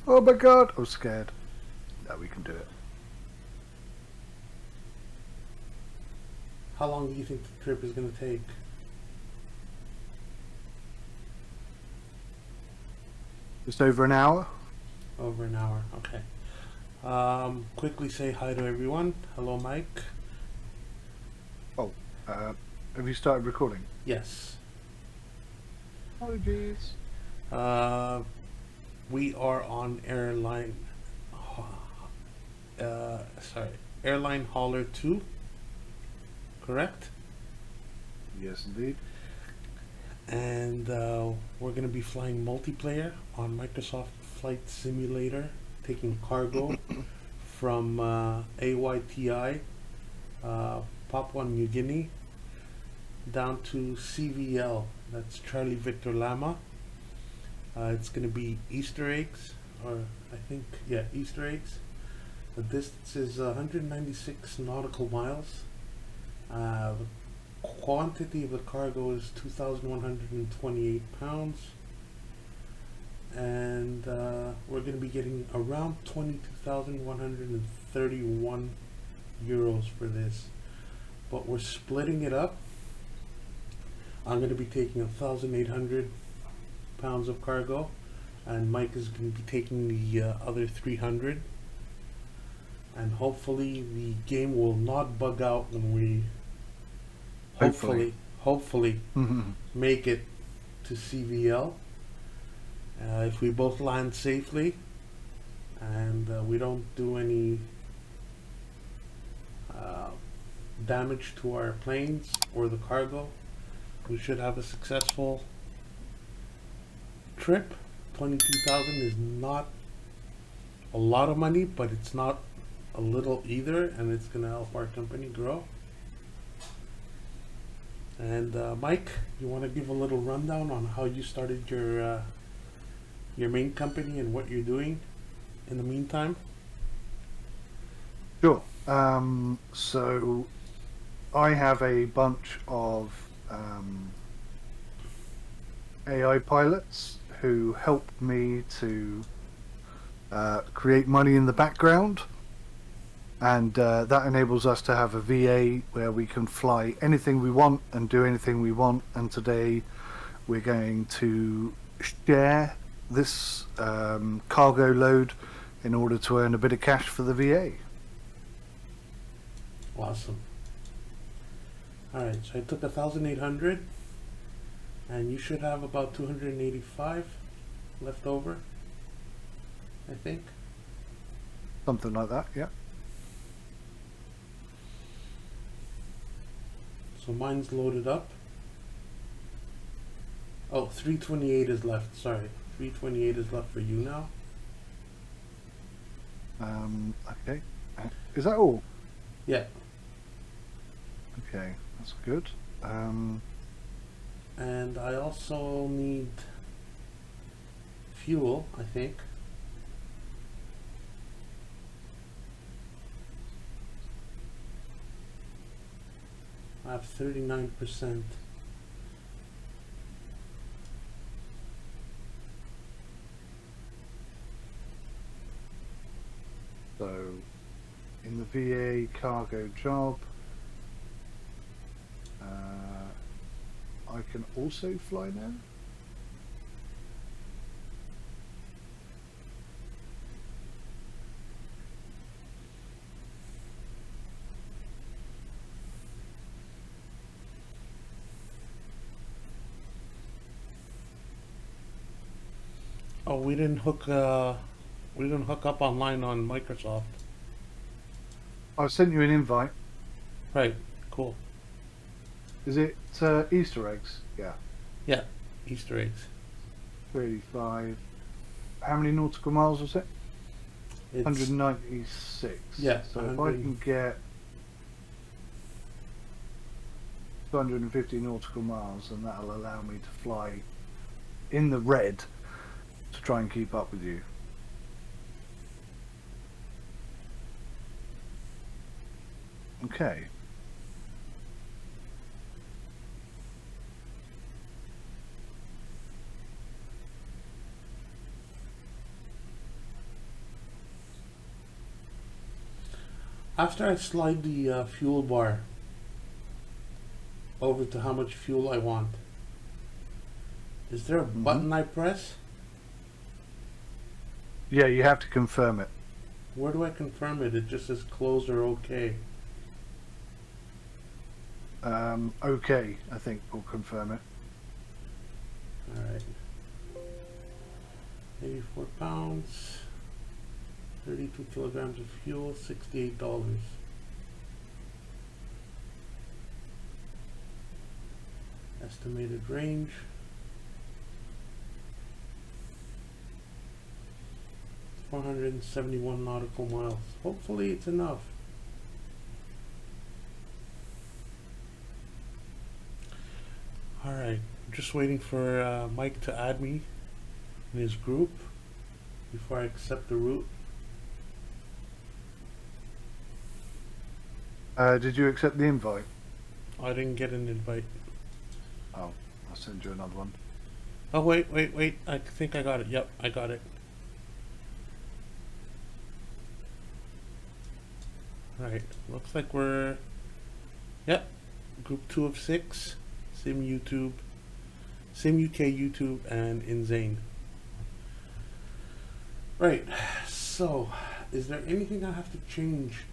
Oh my god, I was scared. No, we can do it. How long do you think the trip is going to take? Just over an hour. Over an hour, okay. Quickly say hi to everyone. Hello, Mike. Oh, have you started recording? Yes. Apologies. We are on Airline Hauler 2, correct? Yes, indeed. And we're going to be flying multiplayer on Microsoft Flight Simulator, taking cargo from AYTI, Papua New Guinea, down to CVL, that's Charlie Victor Lama. It's going to be Easter eggs, or I think, yeah, Easter eggs. The distance is 196 nautical miles. The quantity of the cargo is 2,128 pounds. And we're going to be getting around 22,131 euros for this. But we're splitting it up. I'm going to be taking 1,800 pounds of cargo, and Mike is going to be taking the other 300. And hopefully the game will not bug out when we hopefully make it to CVL. If we both land safely and we don't do any damage to our planes or the cargo, we should have a successful trip. 22,000 is not a lot of money, but it's not a little either, and it's going to help our company grow. And Mike, you want to give a little rundown on how you started your main company and what you're doing in the meantime? Sure. So I have a bunch of AI pilots who help me to create money in the background, and that enables us to have a VA where we can fly anything we want and do anything we want. And today we're going to share this cargo load in order to earn a bit of cash for the VA. Awesome. Alright, so I took 1,800, and you should have about 285 left over, I think. Something like that, yeah. So mine's loaded up. Oh, 328 is left, sorry. 328 is left for you now. Okay. Is that all? Yeah. Okay, that's good. And I also need fuel, I think. I have 39%. So, in the VA cargo job, I can also fly now. Oh, we didn't hook up online on Microsoft. I'll send you an invite. Right, cool. Is it Easter eggs? Yeah. Yeah, Easter eggs. 35. How many nautical miles was it? It's 196. Yeah, So if I can get 250 nautical miles, then that'll allow me to fly in the red to try and keep up with you. Okay. After I slide the fuel bar over to how much fuel I want, is there a button I press? Yeah, you have to confirm it. Where do I confirm it? It just says close or OK. Okay, I think we'll confirm it. Alright. 84 pounds, 32 kilograms of fuel, $68. Estimated range. $471 nautical miles. Hopefully it's enough. Alright, I'm just waiting for Mike to add me in his group before I accept the route. Did you accept the invite? I didn't get an invite. Oh, I'll send you another one. Oh, wait. I think I got it. Yep, I got it. Right, looks like we're, yep, group 2 of 6, Sim YouTube, Sim UK YouTube, and Insane. Right, so, is there anything I have to change?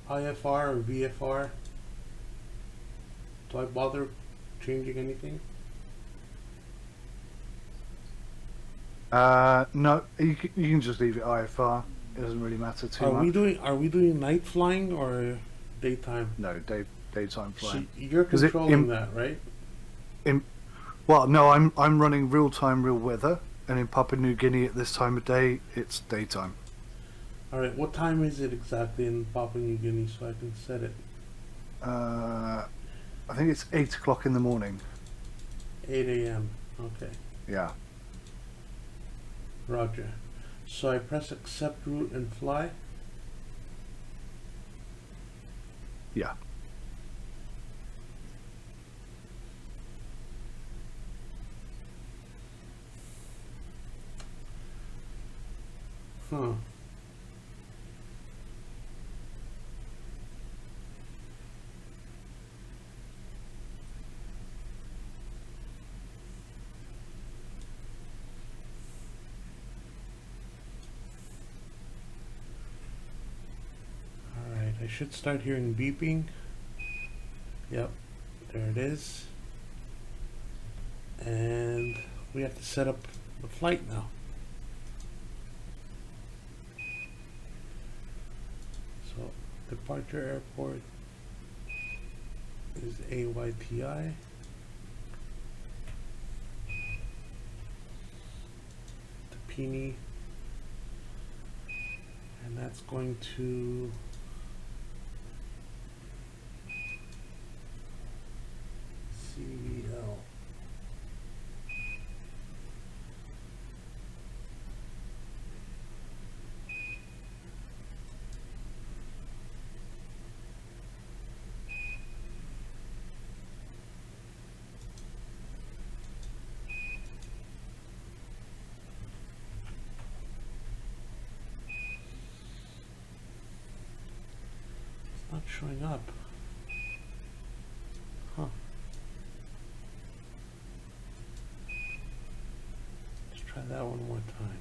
IFR or VFR? Do I bother changing anything? No, you can just leave it IFR. It doesn't really matter too much. Are we doing night flying or daytime? No, daytime flying. So you're controlling that, right? Well, no, I'm running real time, real weather, and in Papua New Guinea at this time of day, it's daytime. All right, what time is it exactly in Papua New Guinea so I can set it? I think it's 8 o'clock in the morning. 8 a.m. Okay. Yeah. Roger. So I press accept route and fly. Yeah. Huh. I should start hearing beeping. Yep, there it is. And we have to set up the flight now. So, departure airport is AYTI. Tapini. And that's going to CVL. It's not showing up. Huh. Try that one more time.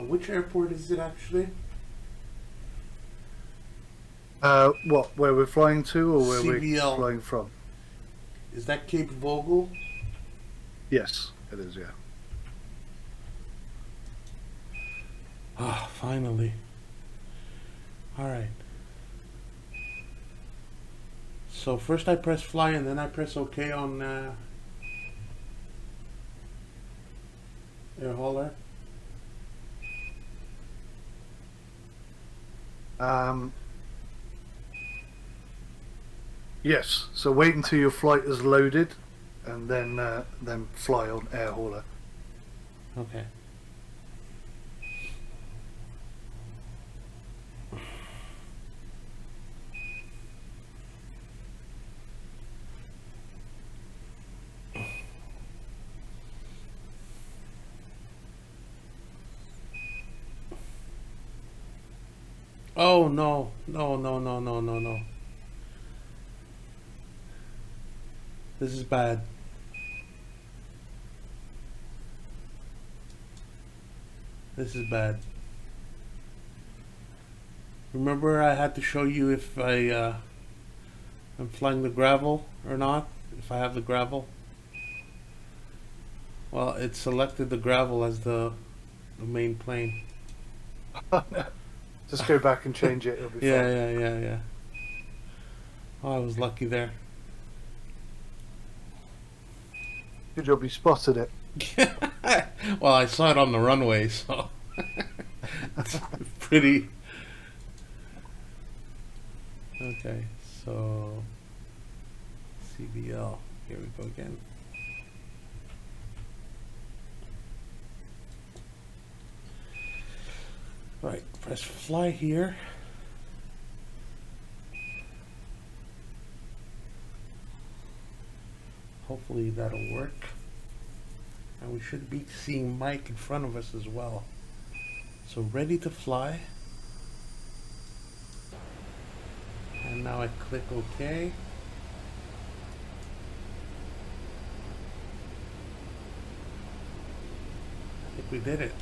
Which airport is it actually? What? Where we're flying to, or where CVL. we're flying from? Is that Cape Vogel? Yes, it is. Yeah. Ah, finally. All right. So first I press fly and then I press OK on air hauler. Yes. So wait until your flight is loaded, and then fly on air hauler. Okay. Oh no, no, no, no, no, no, no. This is bad. This is bad. Remember I had to show you if I'm flying the gravel or not? If I have the gravel? Well, it selected the gravel as the main plane. Just go back and change it. It'll be Yeah, fine. yeah. Oh, I was lucky there. Good job you spotted it. Well, I saw it on the runway, so it's pretty. Okay, so CBL. Here we go again. Right, press fly here. Hopefully that'll work. And we should be seeing Mike in front of us as well. So ready to fly. And now I click OK. I think we did it.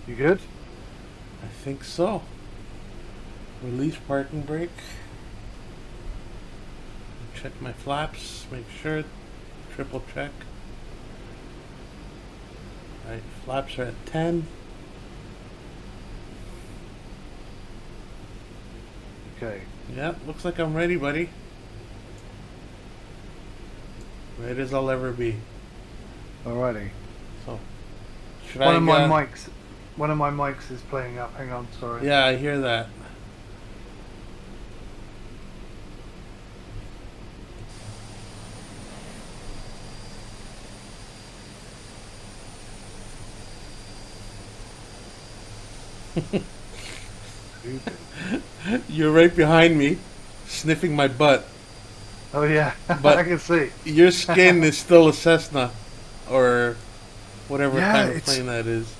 You good? I think so. Release parking brake. Check my flaps, make sure, triple check. Alright, flaps are at 10. Okay. Yep, looks like I'm ready, buddy. Ready as I'll ever be. Alrighty. So, should One I of my mics is playing up. Hang on, sorry. Yeah, I hear that. You're right behind me, sniffing my butt. Oh yeah, But I can see. Your skin is still a Cessna, or whatever Yeah, kind of it's- plane that is.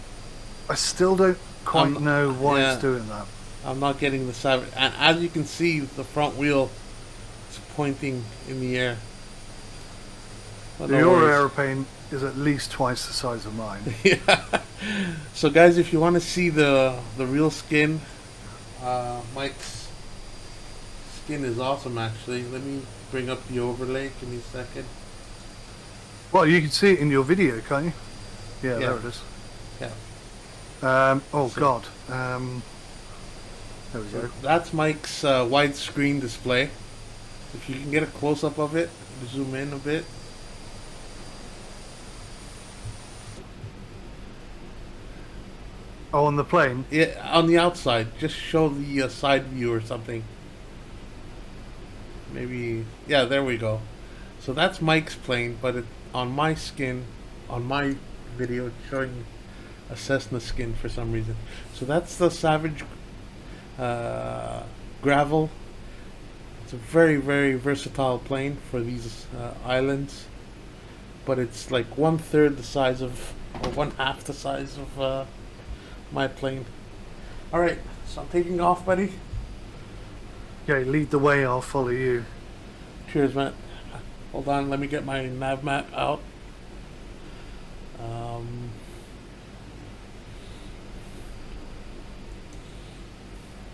I still don't quite know why yeah. it's doing that. I'm not getting the savage. And as you can see, the front wheel is pointing in the air. But no Your worries. aeroplane is at least twice the size of mine. Yeah. So guys, if you want to see the real skin, Mike's skin is awesome actually. Let me bring up the overlay. Give me a second. Well, you can see it in your video, can't you? Yeah, Yeah. there it is. Yeah. Oh So- God. There we So go. that's Mike's widescreen display. If you can get a close up of it, zoom in a bit. Oh, on the plane. Yeah, on the outside, just show the side view or something. Maybe, yeah, there we go. So that's Mike's plane, but on my skin, on my video, it's showing a Cessna skin for some reason. So that's the Savage Gravel. It's a very, very versatile plane for these islands, but it's like 1/3 the size of, or 1/2 the size of my plane. Alright, so I'm taking off, buddy. Okay, lead the way. I'll follow you. Cheers, Matt. Hold on, let me get my nav map out.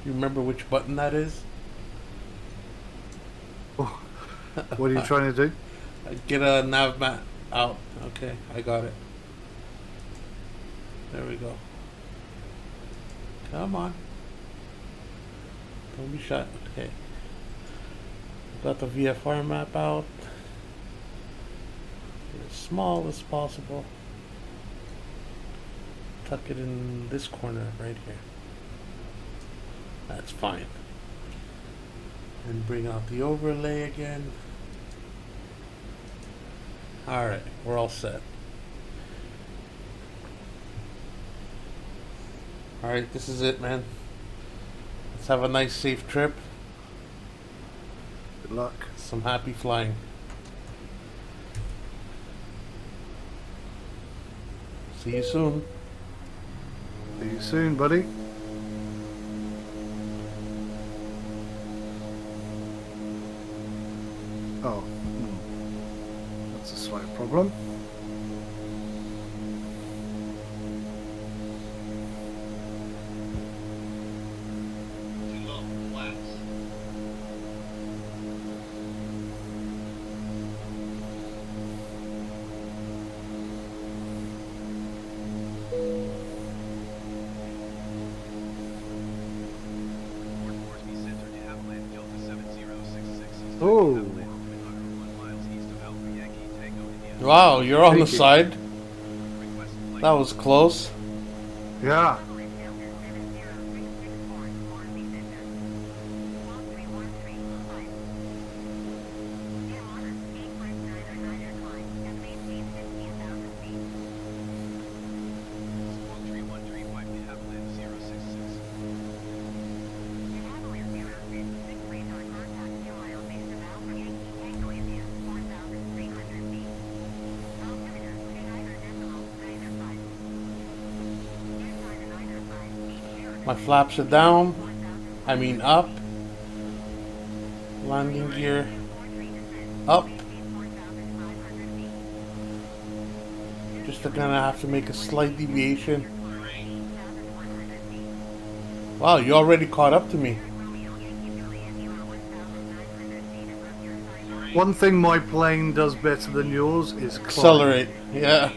You remember which button that is? Oh, what are you trying to do? Get a nav map out. Okay, I got it. There we go. Come on. Don't be shy. Okay. Got the VFR map out. Get as small as possible. Tuck it in this corner right here. That's fine. And bring out the overlay again. Alright, we're all set. Alright, this is it, man. Let's have a nice, safe trip. Good luck. Some happy flying. See you soon. See you soon, buddy. Oh, that's a slight problem. Oh. Wow, you're on the Thank you. side. That was close. Yeah. My flaps are down. I mean up. Landing gear up. Just gonna have to make a slight deviation. Wow, you already caught up to me. One thing my plane does better than yours is climb. Accelerate, yeah.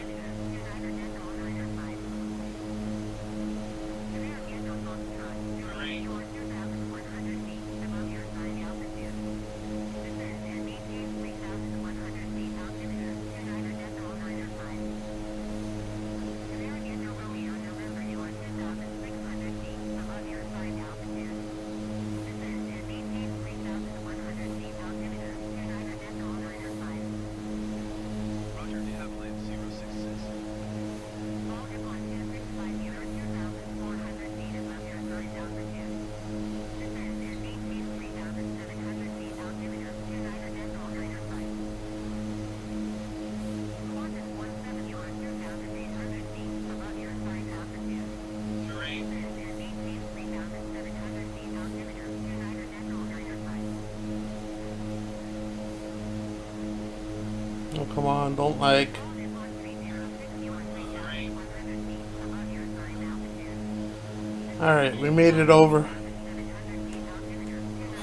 Oh, come on, don't like. Alright, we made it over.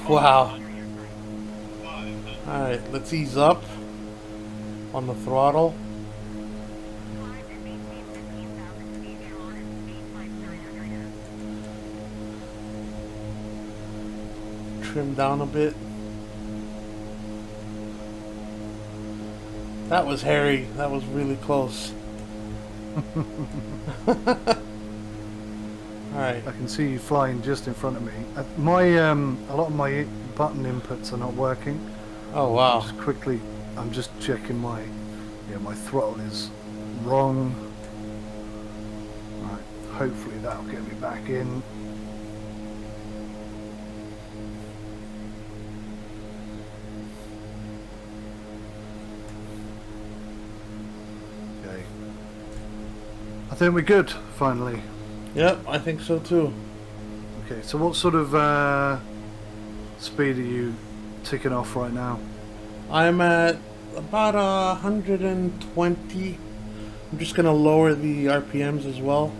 Wow. Alright, let's ease up on the throttle. Trim down a bit. That was hairy. That was really close. Alright. I can see you flying just in front of me. My a lot of my button inputs are not working. Oh wow. Just quickly, I'm just checking my my throttle is wrong. Right, hopefully that'll get me back in. Okay. I think we're good finally. Yep, I think so too. Okay, so what sort of speed are you ticking off right now? I'm at about 120. I'm just gonna lower the RPMs as well.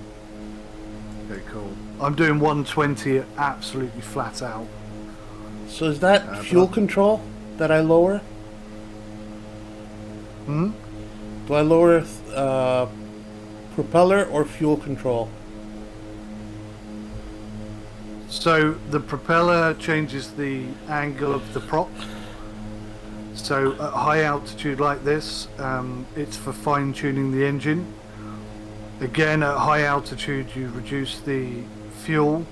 Okay, cool. I'm doing 120 absolutely flat out. So is that fuel control that I lower? Hmm? Do I lower propeller or fuel control? So the propeller changes the angle of the prop. So at high altitude like this, it's for fine tuning the engine. Again, at high altitude you reduce the fuel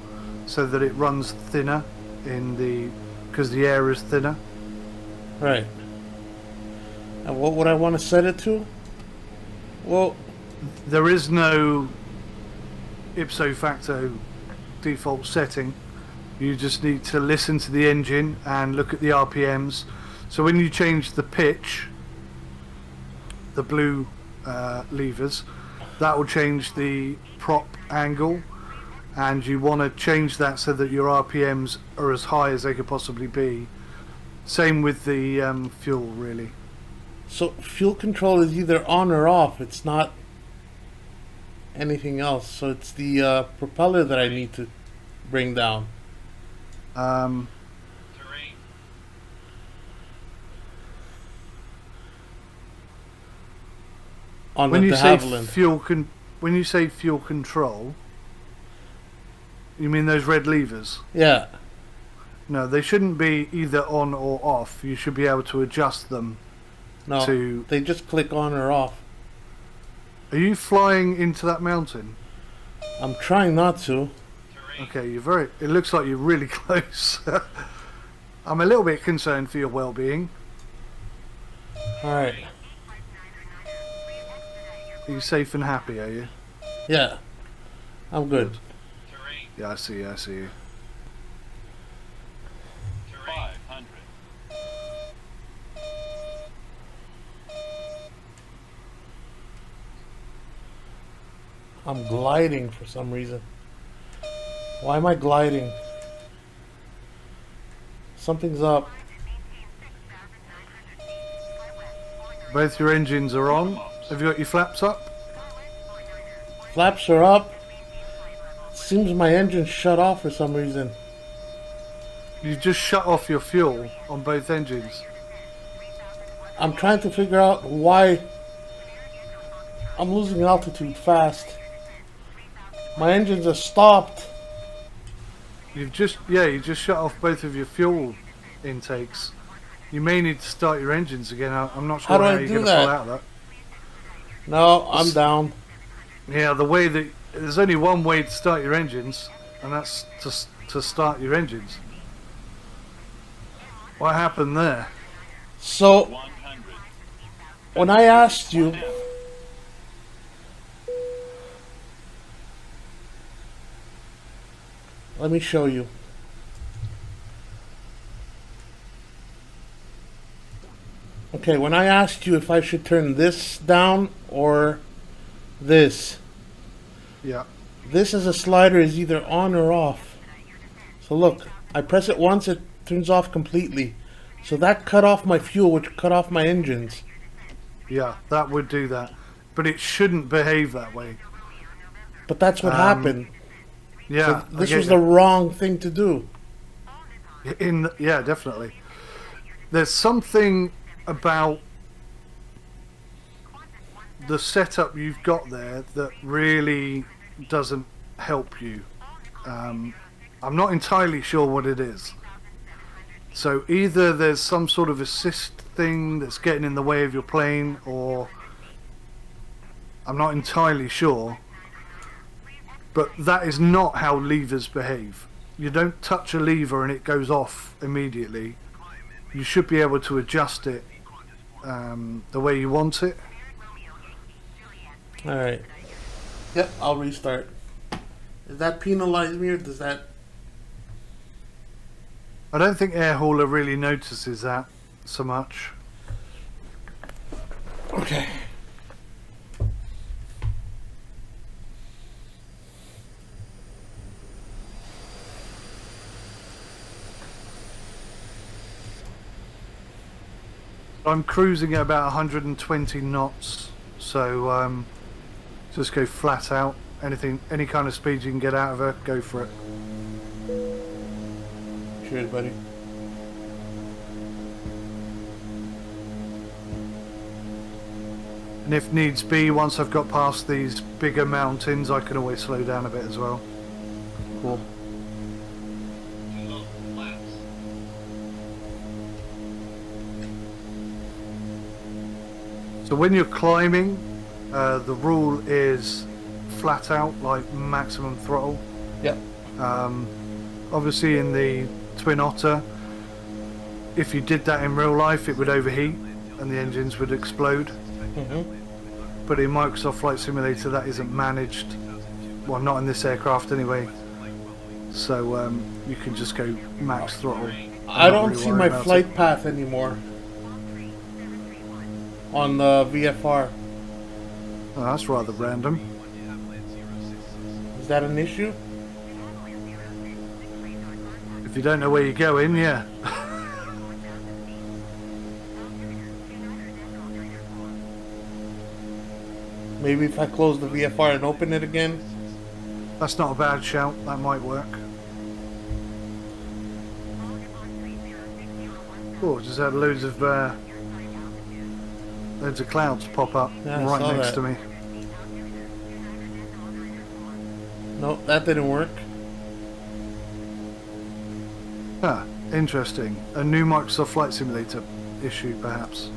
so that it runs thinner because the air is thinner. Right. And what would I want to set it to? Well, there is no ipso facto default setting. You just need to listen to the engine and look at the RPMs. So when you change the pitch, the blue levers, that will change the prop angle. and you want to change that so that your RPMs are as high as they could possibly be. Same with the fuel, really. So fuel control is either on or off. It's not anything else. So it's the propeller that I need to bring down. Um, On when the you de say Havilland. when you say fuel control, you mean those red levers? Yeah. No, they shouldn't be either on or off. You should be able to adjust them. No, To they just click on or off. Are you flying into that mountain? I'm trying not to. Okay, it looks like you're really close. I'm a little bit concerned for your well-being. Alright. Are you safe and happy, are you? Yeah. I'm good. Yeah, I see you. 500. I'm gliding for some reason. Why am I gliding? Something's up. Both your engines are on. Have you got your flaps up? Flaps are up. Seems my engine shut off for some reason. You just shut off your fuel on both engines. I'm trying to figure out why I'm losing altitude fast. My engines are stopped. You just shut off both of your fuel intakes. You may need to start your engines again. I'm not How sure do how I you're do going to that? pull out of that. No, I'm down. Yeah, the way that there's only one way to start your engines, and that's to start your engines. What happened there? So, 100. when I asked you, let me show you. Okay, when I asked you if I should turn this down or this, Yeah. this as a slider is either on or off. So look, I press it once, it turns off completely. So that cut off my fuel, which cut off my engines. Yeah, that would do that. But it shouldn't behave that way. But that's what happened. Yeah. So this was the wrong thing to do. Yeah, definitely. There's something about the setup you've got there that really doesn't help you. I'm not entirely sure what it is. So either there's some sort of assist thing that's getting in the way of your plane, or I'm not entirely sure. But that is not how levers behave. You don't touch a lever and it goes off immediately. You should be able to adjust it the way you want it. Alright. Yep, I'll restart. Does that penalize me or does that... I don't think Air Hauler really notices that so much. Okay. I'm cruising at about 120 knots, so just go flat out. Any kind of speed you can get out of her, go for it. Cheers, buddy. And if needs be, once I've got past these bigger mountains, I can always slow down a bit as well. Cool. So when you're climbing, the rule is flat out, like maximum throttle. Yep. Obviously in the Twin Otter, if you did that in real life, it would overheat and the engines would explode. But in Microsoft Flight Simulator, that isn't managed. Well, not in this aircraft anyway. So you can just go max throttle. I don't see my flight path anymore on the VFR. Oh, that's rather random. Is that an issue? If you don't know where you're going, yeah. Maybe if I close the VFR and open it again. That's not a bad shout. That might work. Oh, just had loads of clouds pop up Yeah, right next that. to me. No, that didn't work. Ah, interesting. A new Microsoft Flight Simulator issue, perhaps.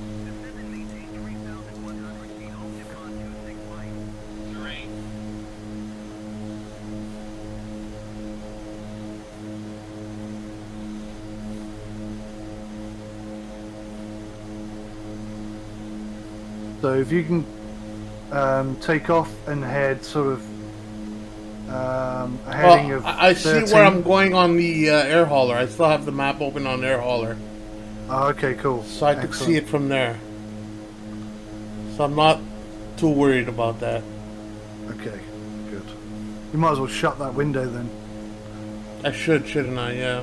So if you can take off and head sort of a heading of I see 13. where I'm going on the air hauler. I still have the map open on air hauler. Oh, okay, cool. So I could see it from there. So I'm not too worried about that. Okay, good. You might as well shut that window then. I should, shouldn't I? Yeah.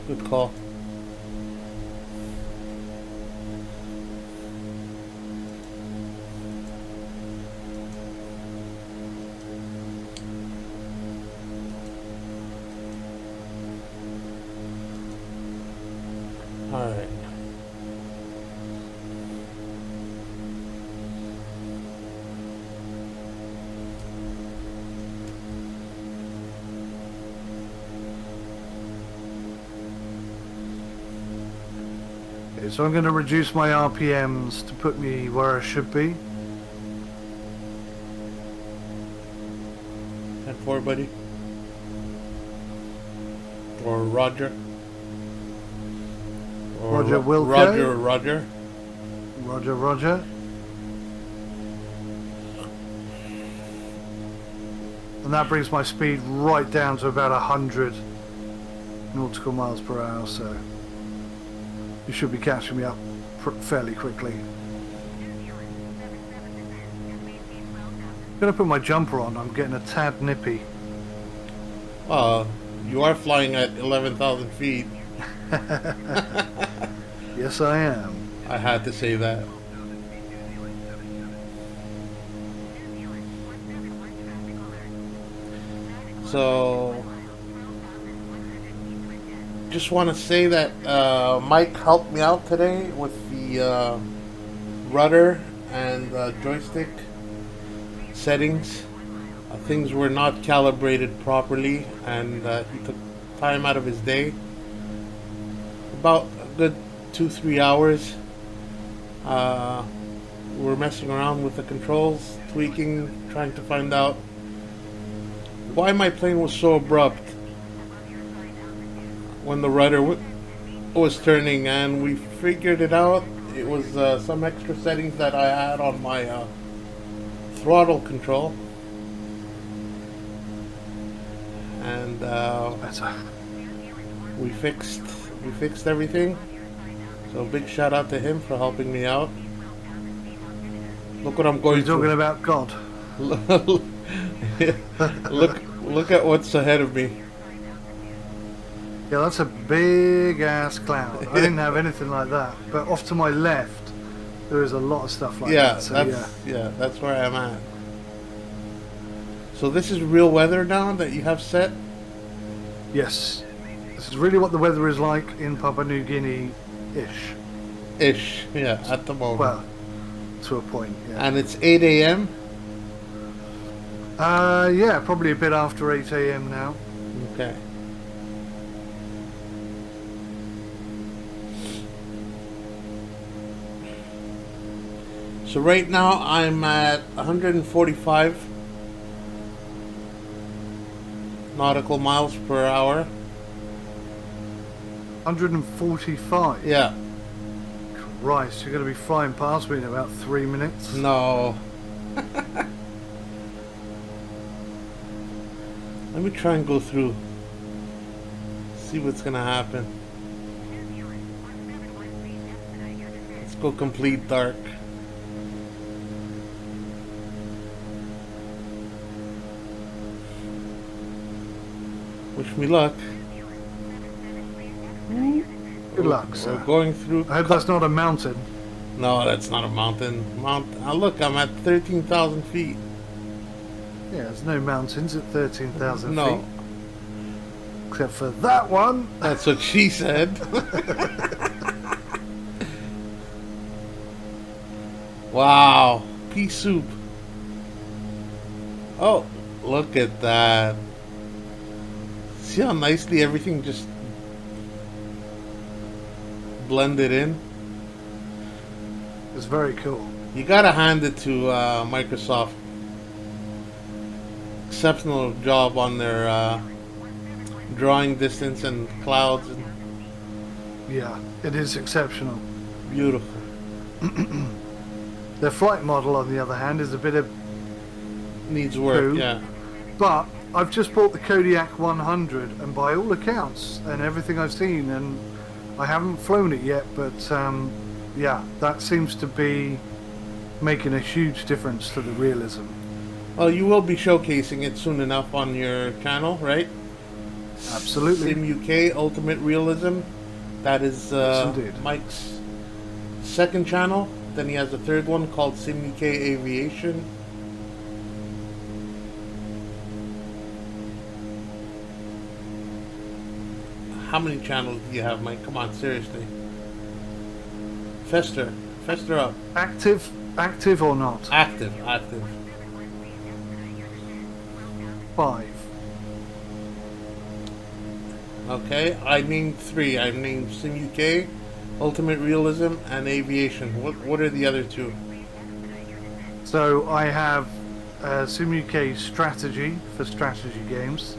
Good call. Alright. Okay, so I'm going to reduce my RPMs to put me where I should be. And forward, buddy. Or Roger. Or Roger Wilco. Roger, Roger. Roger, Roger. And that brings my speed right down to about 100 nautical miles per hour, so you should be catching me up fairly quickly. I'm going to put my jumper on. I'm getting a tad nippy. You are flying at 11,000 feet. Yes, I am. I had to say that. So, just want to say that Mike helped me out today with the rudder and joystick settings. Things were not calibrated properly, and he took time out of his day. About a good 2-3 hours. We were messing around with the controls, tweaking, trying to find out why my plane was so abrupt when the rudder was turning, and we figured it out. It was some extra settings that I had on my throttle control, and we fixed everything. So big shout out to him for helping me out. Look what I'm going through. You're talking about God. Look at what's ahead of me. Yeah, that's a big ass cloud. I didn't have anything like that, but off to my left there is a lot of stuff like that. So that's where I'm at. So this is real weather now that you have set? Yes. This is really what the weather is like in Papua New Guinea ish. Yeah, at the moment. Well, to a point, yeah. And it's 8 a.m.? Yeah, probably a bit after 8 a.m. now. Okay. So right now I'm at 145 nautical miles per hour. 145? Yeah. Christ, you're going to be flying past me in about 3 minutes. No. Let me try and go through. See what's going to happen. Let's go complete dark. Wish me luck. Good luck, We're sir. going through. I hope that's not a mountain. No, that's not a mountain. Look, I'm at 13,000 feet. Yeah, there's no mountains at 13,000 No. feet. Except for that one. That's what she said. Wow. Pea soup. Oh, look at that. See how nicely everything just blended in? It's very cool. You gotta hand it to Microsoft. Exceptional job on their drawing distance and clouds. And Yeah, it is exceptional. beautiful. Their flight model, on the other hand, is a bit of... Needs work, Who? yeah. But I've just bought the Kodiak 100, and by all accounts, and everything I've seen, and I haven't flown it yet, but yeah, that seems to be making a huge difference to the realism. Well, you will be showcasing it soon enough on your channel, right? Absolutely. Sim UK Ultimate Realism. That is Yes, indeed. Mike's second channel. Then he has a third one called Sim UK Aviation. How many channels do you have, Mike? Come on, seriously. Fester up. Active or not? Active. 5. Okay, I named 3. I named Sim UK, Ultimate Realism, and Aviation. What are the other 2? So I have Sim UK Strategy for strategy games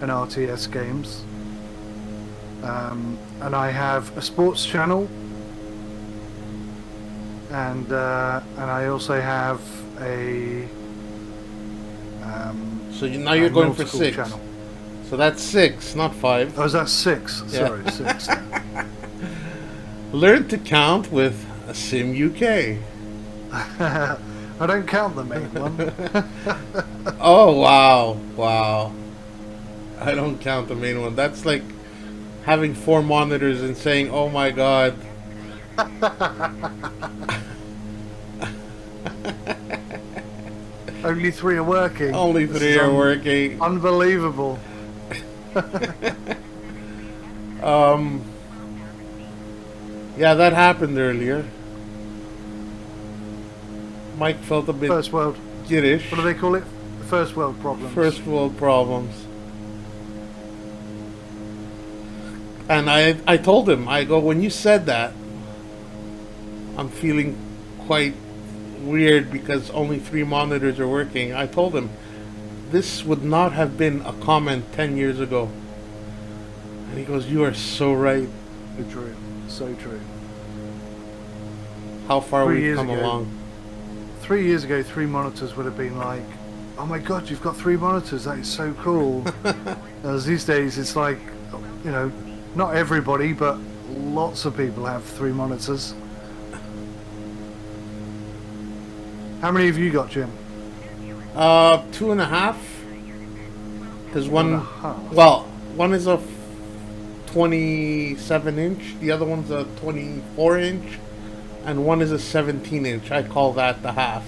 and RTS games, and I have a sports channel, and I also have a So now you're going for nautical 6. channel. So that's 6, not 5. Oh, is that 6? Yeah. Sorry, 6. Learn to count with a Sim UK. I don't count the main one. Oh, wow. I don't count the main one. That's like having 4 monitors and saying, oh my god. Only 3 are working. Only This 3 is are working. Unbelievable. Yeah, that happened earlier. Mike felt a bit First world. giddish. What do they call it? First world problems. First world problems. And I told him, I go, when you said that, I'm feeling quite weird because only 3 monitors are working. I told him, this would not have been a comment 10 years ago. And he goes, you are so right. So true. So true. How far 3 we've years come ago. along. 3 years ago, 3 monitors would have been like, oh my god, you've got 3 monitors, that is so cool. Whereas these days it's like, you know, not everybody, but lots of people have 3 monitors. How many have you got, Jim? 2.5. Because one, 2.5. well, one is a 27 inch, the other one's a 24 inch, and one is a 17 inch. I call that the half.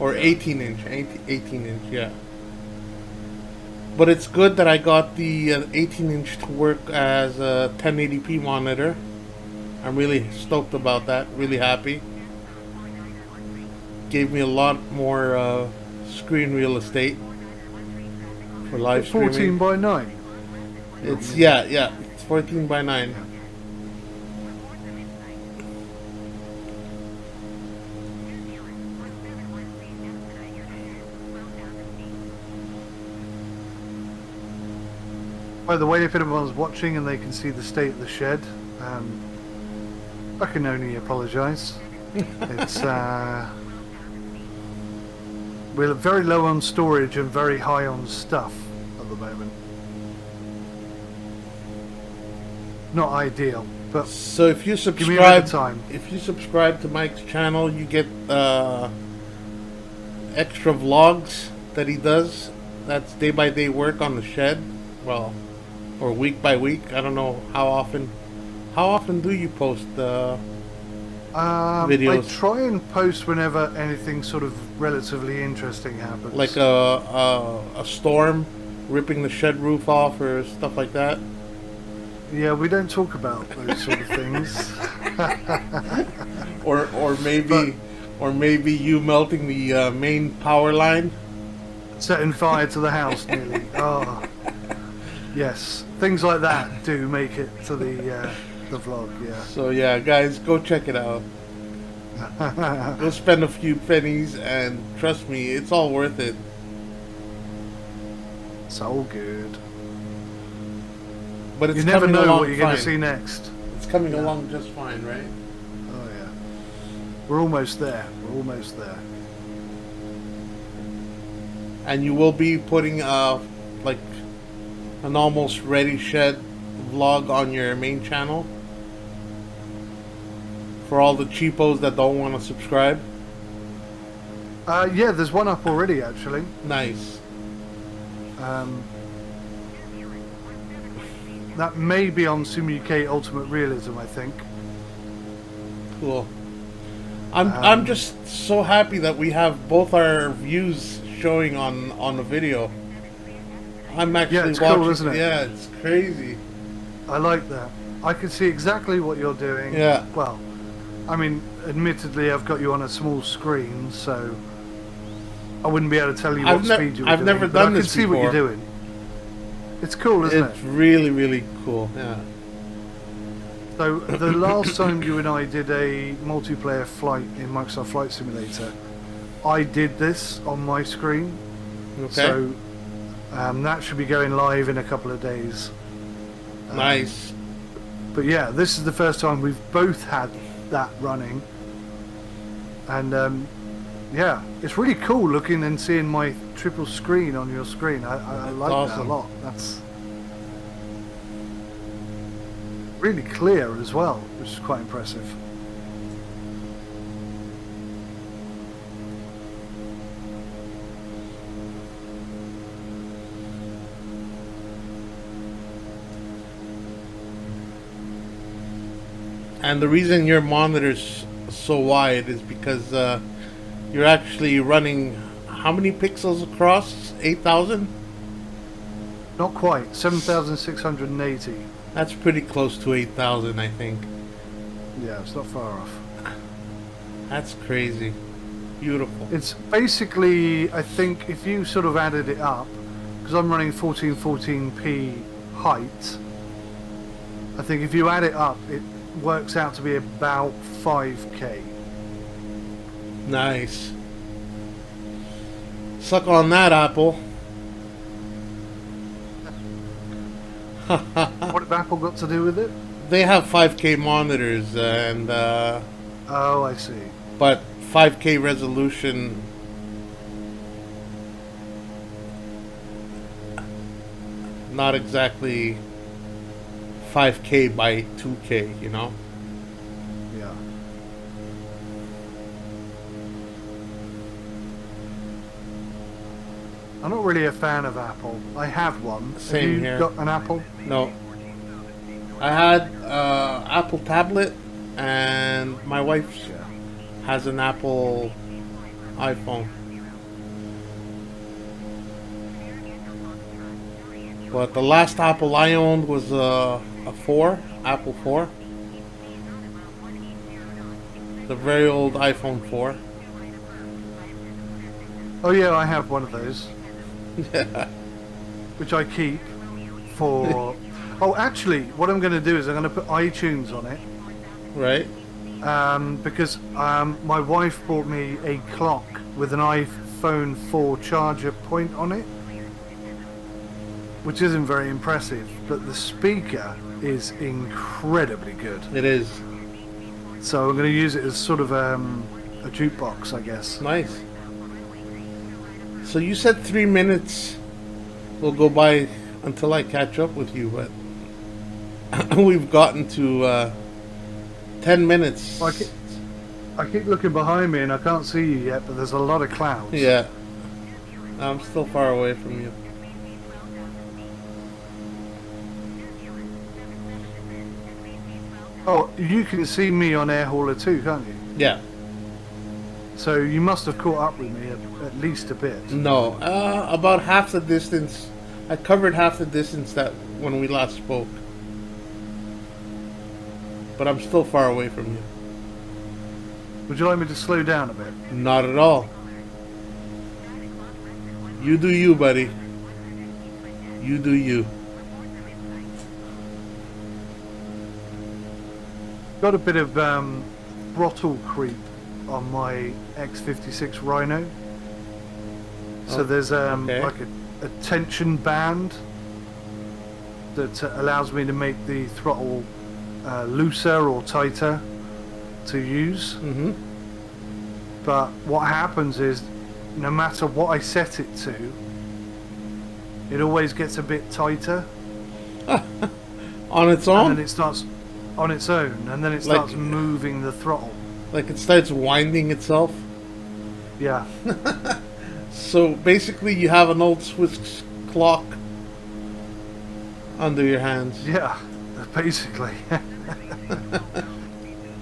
Or 18 inch, 18 inch, yeah. But it's good that I got the 18 inch to work as a 1080p monitor. I'm really stoked about that, really happy. Gave me a lot more screen real estate for live 14 streaming. by 9. It's yeah, it's 14 by 9. By the way, if anyone's watching and they can see the state of the shed, I can only apologise. It's we're very low on storage and very high on stuff at the moment. Not ideal, but So if you give me a bit of subscribe, time. if you subscribe to Mike's channel, you get extra vlogs that he does. That's day by day work on the shed. Well, or week by week. I don't know how often. How often do you post I videos? try and post whenever anything sort of relatively interesting happens. Like a storm ripping the shed roof off or stuff like that? Yeah, we don't talk about those sort of things. Or maybe you melting the main power line? Setting fire to the house nearly. Oh, yes. Things like that do make it to the vlog, yeah. So yeah, guys, go check it out. Go spend a few pennies, and trust me, it's all worth it. It's all good. But it's You never coming know along what you're going to fine. see next. It's coming along just fine, right? Oh, yeah. We're almost there. We're almost there. And you will be putting like an almost ready shed vlog on your main channel for all the cheapos that don't want to subscribe. Yeah, there's one up already, actually. Nice. That may be on SimUK Ultimate Realism, I think. Cool. I'm just so happy that we have both our views showing on the video. I'm actually it's watching. cool, isn't it? Yeah, it's crazy. I like that. I can see exactly what you're doing. Yeah. Well, I mean, admittedly, I've got you on a small screen, so I wouldn't be able to tell you what speed you were doing. I've never but done I this can see what before. you're doing. It's cool, isn't It's it? really, really cool. Yeah. So the last time you and I did a multiplayer flight in Microsoft Flight Simulator, I did this on my screen. Okay. So that should be going live in a couple of days. Nice. But yeah, this is the first time we've both had that running. And yeah, it's really cool looking and seeing my triple screen on your screen. I like that a awesome. lot. That's really clear as well, which is quite impressive. And the reason your monitor's so wide is because you're actually running how many pixels across? 8,000? Not quite, 7,680. That's pretty close to 8,000, I think. Yeah, it's not far off. That's crazy. Beautiful. It's basically, I think, if you sort of added it up, because I'm running 1440p height, I think if you add it up, it works out to be about 5K. Nice. Suck on that, Apple. What have Apple got to do with it? They have 5K monitors, and Oh, I see. but 5K resolution. Not exactly 5K by 2K, you know? Yeah. I'm not really a fan of Apple. I have one. Same have you here. got an Apple? No. I had Apple tablet, and my wife has an Apple iPhone. But the last Apple I owned was a 4, Apple 4. The very old iPhone 4. Oh yeah, I have one of those, which I keep for... Oh, actually, what I'm going to do is I'm going to put iTunes on it. Right? Because my wife bought me a clock with an iPhone 4 charger point on it, which isn't very impressive, but the speaker is incredibly good. It is. So I'm going to use it as sort of a jukebox, I guess. Nice. So you said 3 minutes will go by until I catch up with you, but we've gotten to 10 minutes. I keep looking behind me and I can't see you yet, but there's a lot of clouds. Yeah. I'm still far away from you. Oh, you can see me on Air Hauler too, can't you? Yeah. So you must have caught up with me at least a bit. No, about half the distance. I covered half the distance that when we last spoke. But I'm still far away from you. Would you like me to slow down a bit? Not at all. You do you, buddy. You do you. Got a bit of throttle creep on my X56 Rhino. So there's okay. like a tension band that allows me to make the throttle looser or tighter to use. Mm-hmm. But what happens is, no matter what I set it to, it always gets a bit tighter. On its own? And then it starts on its own, and then it starts moving the throttle. Like it starts winding itself? Yeah. So basically you have an old Swiss clock under your hands. Yeah, basically.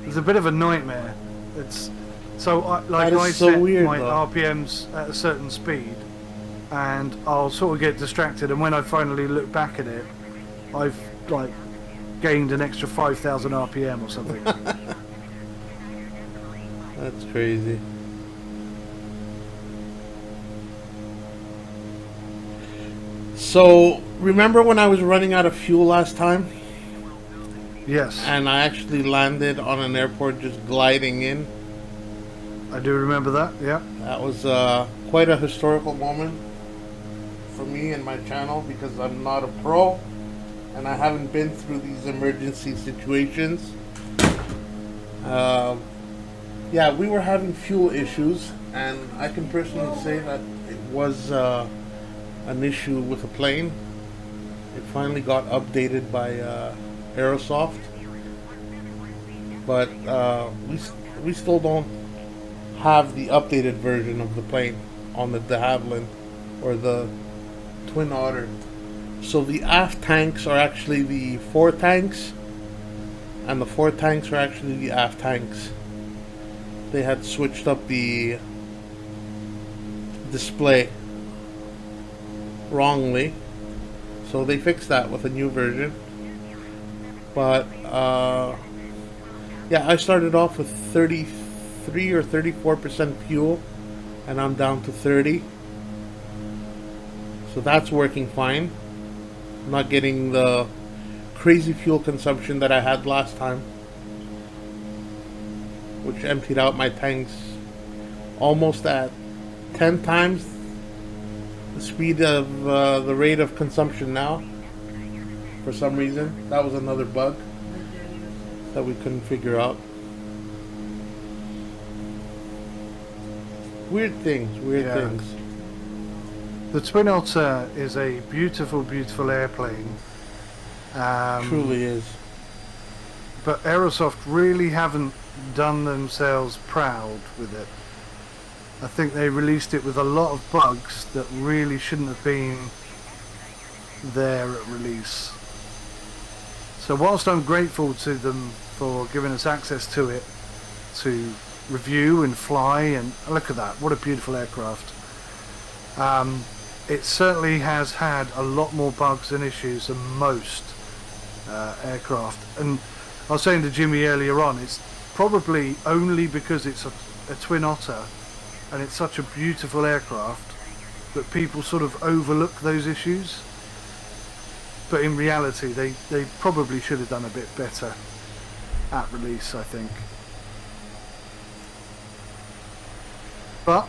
It's a bit of a nightmare. It's so I so set weird, my though. RPMs at a certain speed, and I'll sort of get distracted. And when I finally look back at it, I've like gained an extra 5,000 RPM or something. That's crazy. So, remember when I was running out of fuel last time? Yes, And I actually landed on an airport just gliding in? I do remember that. Yeah. That was quite a historical moment for me and my channel because I'm not a pro and I haven't been through these emergency situations. Yeah, we were having fuel issues, and I can personally say that it was an issue with the plane. It finally got updated by Aerosoft, but we still don't have the updated version of the plane on the de Havilland or the Twin Otter. So the aft tanks are actually the fore tanks, and the fore tanks are actually the aft tanks. They had switched up the display wrongly, so they fixed that with a new version. But yeah, I started off with 33 or 34% fuel, and I'm down to 30. So that's working fine. I'm not getting the crazy fuel consumption that I had last time, which emptied out my tanks almost at 10 times the speed of the rate of consumption now. For some reason, that was another bug that we couldn't figure out. Weird things, Yeah. things. The Twin Otter is a beautiful, beautiful airplane. Truly is. But Aerosoft really haven't done themselves proud with it. I think they released it with a lot of bugs that really shouldn't have been there at release. So whilst I'm grateful to them for giving us access to it to review and fly, and look at that, what a beautiful aircraft. It certainly has had a lot more bugs and issues than most aircraft. And I was saying to Jimmy earlier on, it's probably only because it's a Twin Otter and it's such a beautiful aircraft that people sort of overlook those issues. But in reality, they probably should have done a bit better at release, I think. But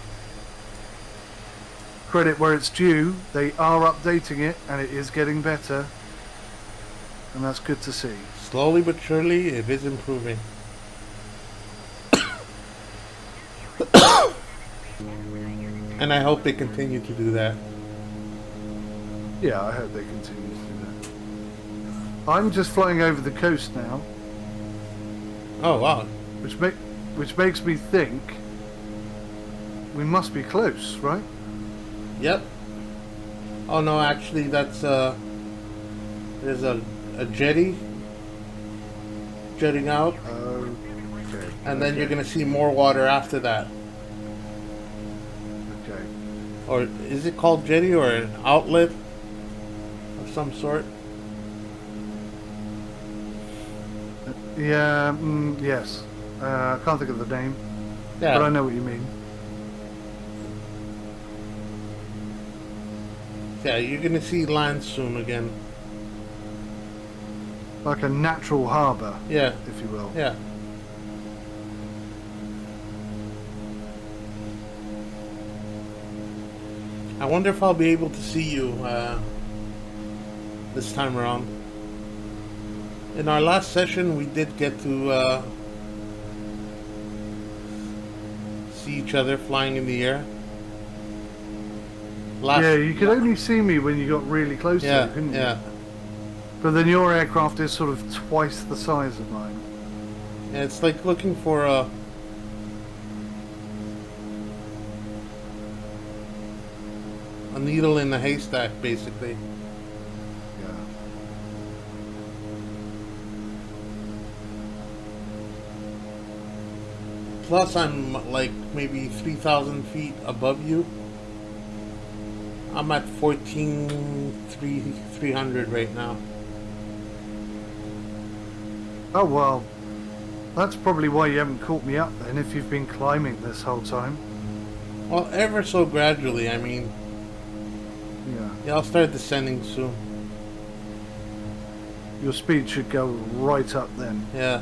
credit where it's due, they are updating it and it is getting better, and that's good to see. Slowly but surely, it is improving. And I hope they continue to do that. Yeah, I hope they continue to do that. I'm just flying over the coast now, Oh wow. which makes me think we must be close, right? Yep. Oh no, actually that's there's a jetty jutting out, Okay. and then you're gonna see more water after that. Okay. Or is it called jetty or an outlet of some sort? Yeah. Yes. I can't think of the name, Yeah. but I know what you mean. Yeah, you're gonna see land soon again. Like a natural harbour, Yeah. if you will. Yeah. I wonder if I'll be able to see you this time around. In our last session, we did get to see each other flying in the air. Yeah, you could only see me when you got really close to Yeah, it, couldn't you? yeah. But then your aircraft is sort of twice the size of mine. Yeah, it's like looking for a needle in a haystack, basically. Yeah. Plus, I'm like maybe 3,000 feet above you. I'm at 14,300 right now. Oh, well, that's probably why you haven't caught me up then, if you've been climbing this whole time. Well, ever so gradually. I mean, Yeah. I'll start descending soon. Your speed should go right up then. Yeah.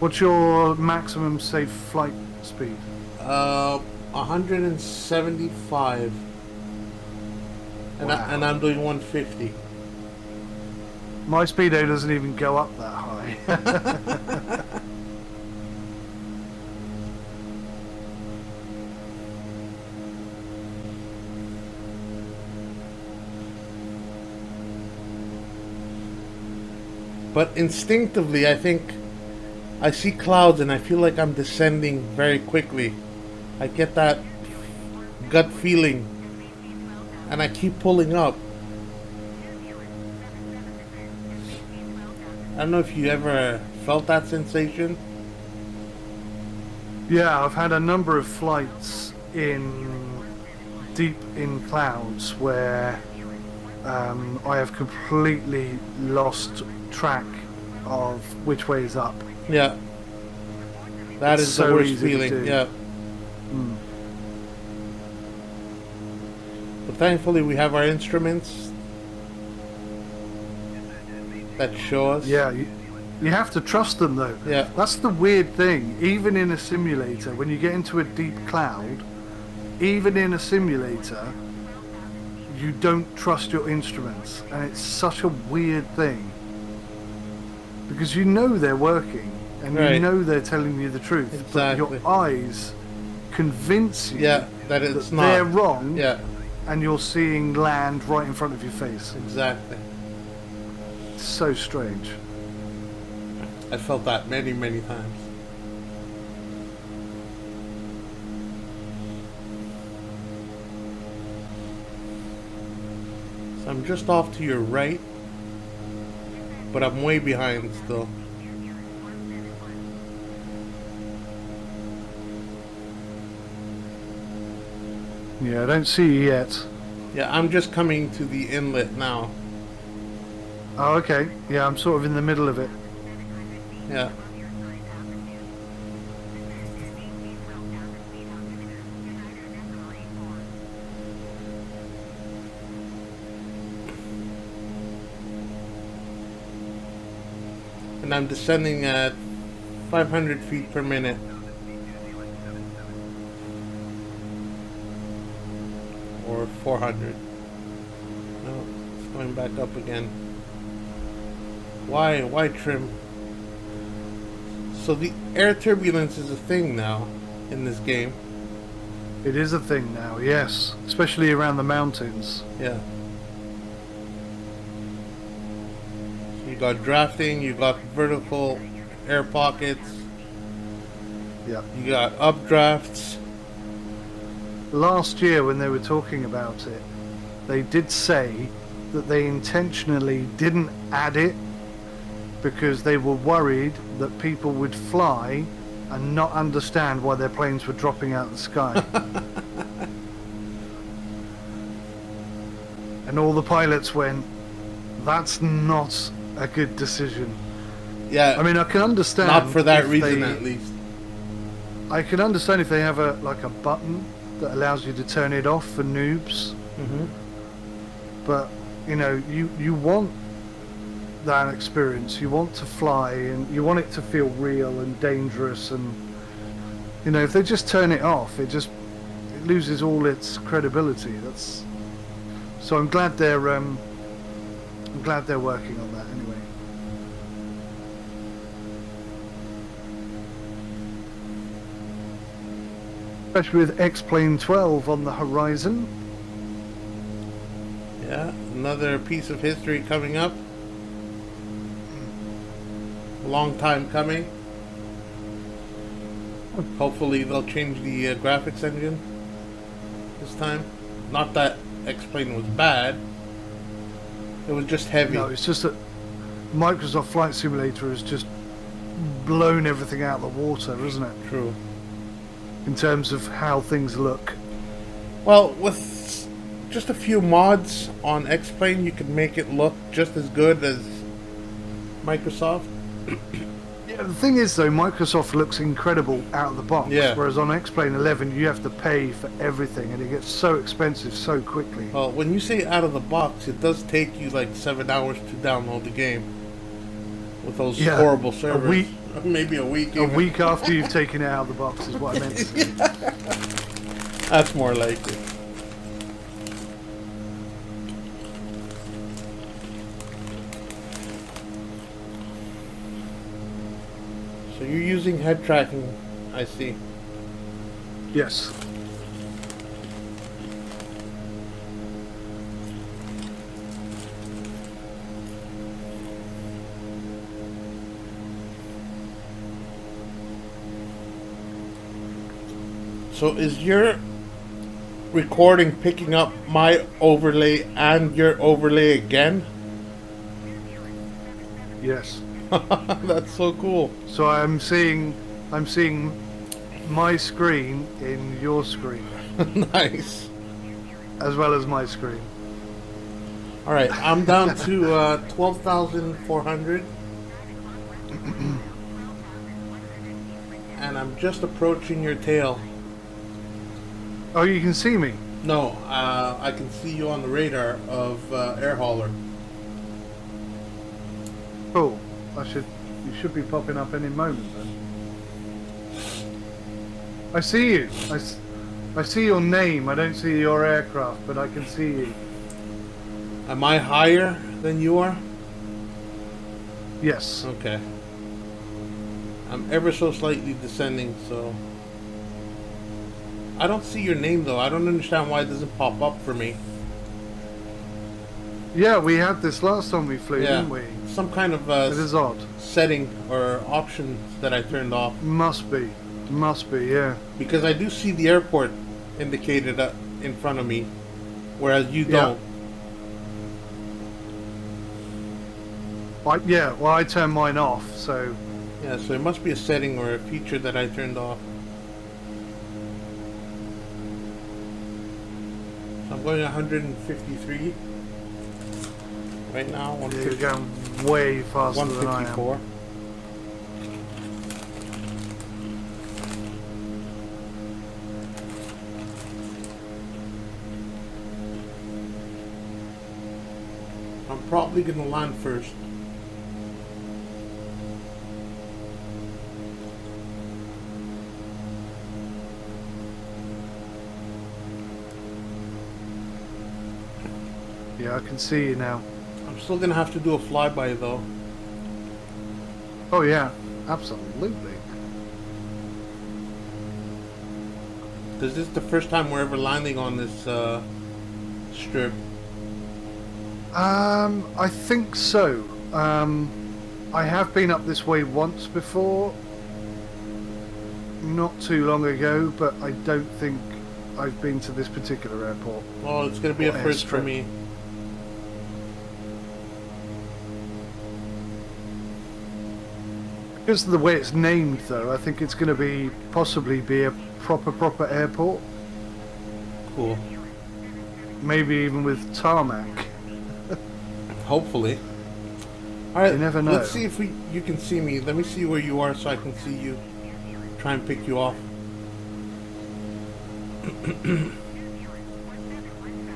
What's your maximum safe flight speed? 175. And, Wow. and I'm doing 150. My speedo doesn't even go up that high. But instinctively, I think I see clouds and I feel like I'm descending very quickly. I get that gut feeling and I keep pulling up. I don't know if you ever felt that sensation. Yeah, I've had a number of flights deep in clouds where I have completely lost track of which way is up. Yeah. That It's is so the worst easy to feeling. do. Yeah. Mm. But thankfully we have our instruments that show us. Yeah, you have to trust them though. Yeah. That's the weird thing. Even in a simulator, when you get into a deep cloud, even in a simulator, you don't trust your instruments. And it's such a weird thing. Because you know they're working, and Right. you know they're telling you the truth. But Exactly. your eyes convince you Yeah, that it's that not. they're wrong, Yeah, and you're seeing land right in front of your face. exactly. It's so strange. I felt that many, many times. So I'm just off to your right, but I'm way behind still. Yeah, I don't see you yet. Yeah, I'm just coming to the inlet now. Oh, okay. Yeah, I'm sort of in the middle of it. Yeah. And I'm descending at 500 feet per minute. Or 400. No, it's going back up again. Why trim? So the air turbulence is a thing now in this game. It is a thing now, yes. Especially around the mountains. Yeah. You got drafting, you got vertical air pockets, Yeah. you got updrafts. Last year when they were talking about it, they did say that they intentionally didn't add it because they were worried that people would fly and not understand why their planes were dropping out of the sky. And all the pilots went, that's not a good decision. Yeah. I mean, I can understand. Not for that if reason, they, at least. I can understand if they have a button that allows you to turn it off for noobs. Mm-hmm. But you know, you want that experience. You want to fly, and you want it to feel real and dangerous. And you know, if they just turn it off, it loses all its credibility. So I'm glad they're working on that anyway. Especially with X-Plane 12 on the horizon. Yeah, another piece of history coming up. A long time coming. Hopefully they'll change the graphics engine this time. Not that X-Plane was bad. It was just heavy. No, it's just that Microsoft Flight Simulator has just blown everything out of the water, isn't it? True. In terms of how things look. Well, with just a few mods on X-Plane, you can make it look just as good as Microsoft. Yeah, the thing is, though, Microsoft looks incredible out of the box. Yeah. Whereas on X-Plane 11, you have to pay for everything, and it gets so expensive so quickly. Well, when you say out of the box, it does take you like 7 hours to download the game. With those horrible servers. A week. Maybe a week. A week after you've taken it out of the box is what I meant. That's more like it. So you're using head tracking, I see. Yes. So is your recording picking up my overlay and your overlay again? Yes. That's so cool. So I'm seeing my screen in your screen. Nice. As well as my screen. Alright, I'm down to 12,400. And I'm just approaching your tail. Oh, you can see me? No, I can see you on the radar of Air Hauler. Cool. You should be popping up any moment then. I see you. I see your name. I don't see your aircraft, but I can see you. Am I higher than you are? Yes. Okay. I'm ever so slightly descending, so... I don't see your name, though. I don't understand why it doesn't pop up for me. Yeah, we had this last time we flew, didn't we? Some kind of it is odd. setting or option that I turned off. Must be, yeah. Because I do see the airport indicated in front of me, whereas you don't. Well, I turned mine off, so... Yeah, so it must be a setting or a feature that I turned off. So I'm going 153 right now. Yeah, you're going way faster than I am. 154. I'm probably going to land first. Yeah, I can see you now. I'm still going to have to do a flyby though. Oh yeah, absolutely. Because this is the first time we're ever landing on this strip. I think so. I have been up this way once before, not too long ago, but I don't think I've been to this particular airport. Oh, it's going to be a first for me. Because of the way it's named, though, I think it's going to be possibly be a proper airport. Cool. Maybe even with tarmac. Hopefully. All right. You never know. Let's see if you can see me. Let me see where you are so I can see you. Try and pick you off.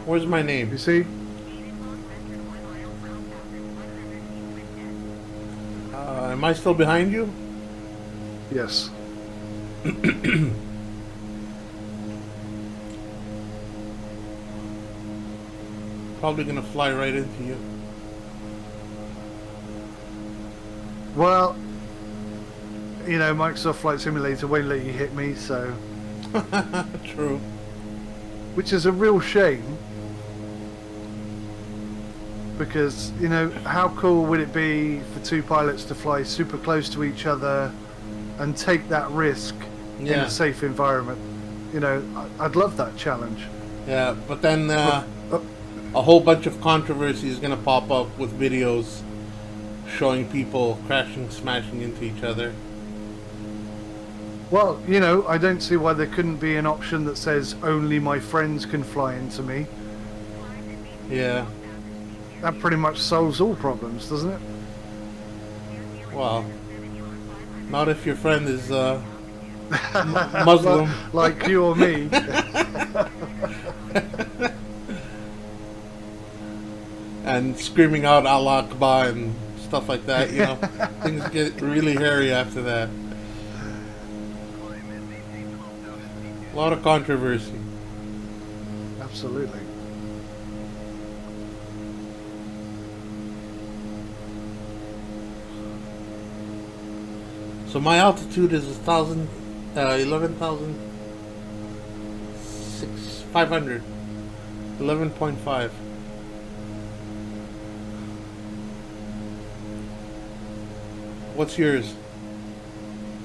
Where's my name? You see? Am I still behind you? Yes. Probably gonna fly right into you. Well, you know, Microsoft Flight Simulator won't let you hit me, so... True. Which is a real shame. Because, you know, how cool would it be for two pilots to fly super close to each other and take that risk in Yeah. a safe environment? You know, I'd love that challenge. Yeah, but then a whole bunch of controversy is gonna pop up with videos showing people crashing, smashing into each other. Well, you know, I don't see why there couldn't be an option that says only my friends can fly into me. Yeah. That pretty much solves all problems, doesn't it? Well, not if your friend is Muslim. Like you or me. And screaming out Allah Akbar and stuff like that, you know. Things get really hairy after that. A lot of controversy. Absolutely. So my altitude is 11,500. 11.5. What's yours?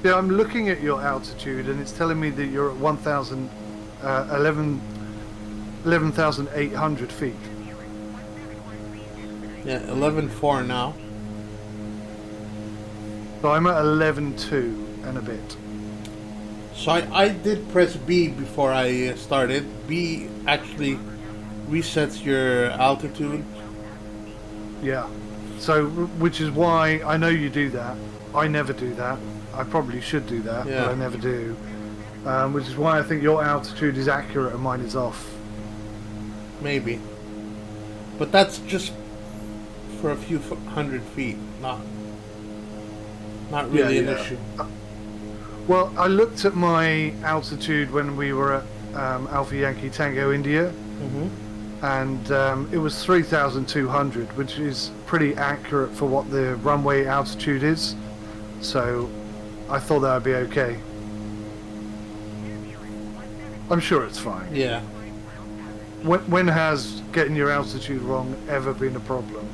Yeah, I'm looking at your altitude and it's telling me that you're at 11,800 feet. Yeah, 11.4 now. So I'm at 11.2 and a bit. So I did press B before I started. B actually resets your altitude. Yeah. So, which is why I know you do that. I never do that. I probably should do that, Yeah. but I never do. Which is why I think your altitude is accurate and mine is off. Maybe. But that's just for a few hundred feet, not really an issue. Well, I looked at my altitude when we were at Alpha Yankee Tango India, and it was 3,200, which is pretty accurate for what the runway altitude is. So I thought that would be okay. I'm sure it's fine. Yeah. When has getting your altitude wrong ever been a problem?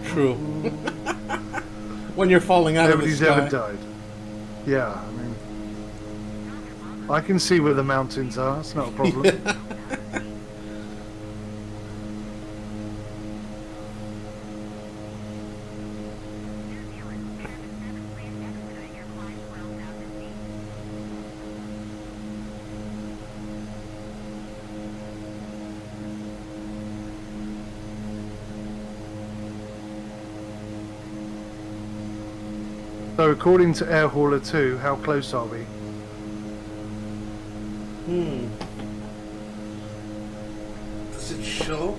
True. When you're falling out Nobody's of the ever sky. died. Yeah, I mean, I can see where the mountains are. It's not a problem. So according to Air Hauler 2, how close are we? Does it show?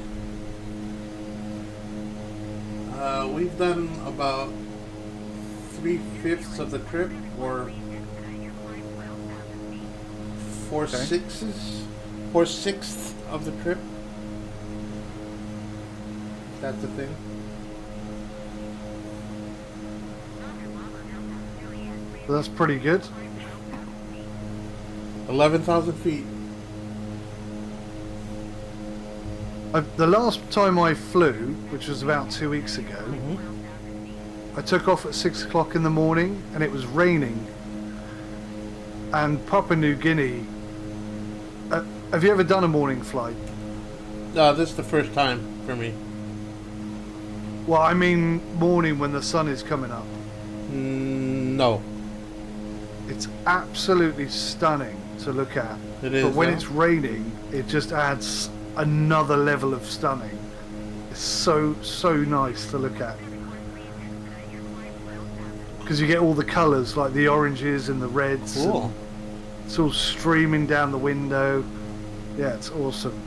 We've done about 3/5 of the trip, or 4/6 of the trip. That's the thing. Well, that's pretty good. 11,000 feet. The last time I flew, which was about 2 weeks ago, I took off at 6 o'clock in the morning and it was raining. And Papua New Guinea, have you ever done a morning flight? This is the first time for me. Well, I mean morning when the sun is coming up. No. It's absolutely stunning to look at. It is. But when huh? it's raining, it just adds another level of stunning. It's so nice to look at. Because you get all the colours, like the oranges and the reds. Cool. It's all streaming down the window. Yeah, it's awesome.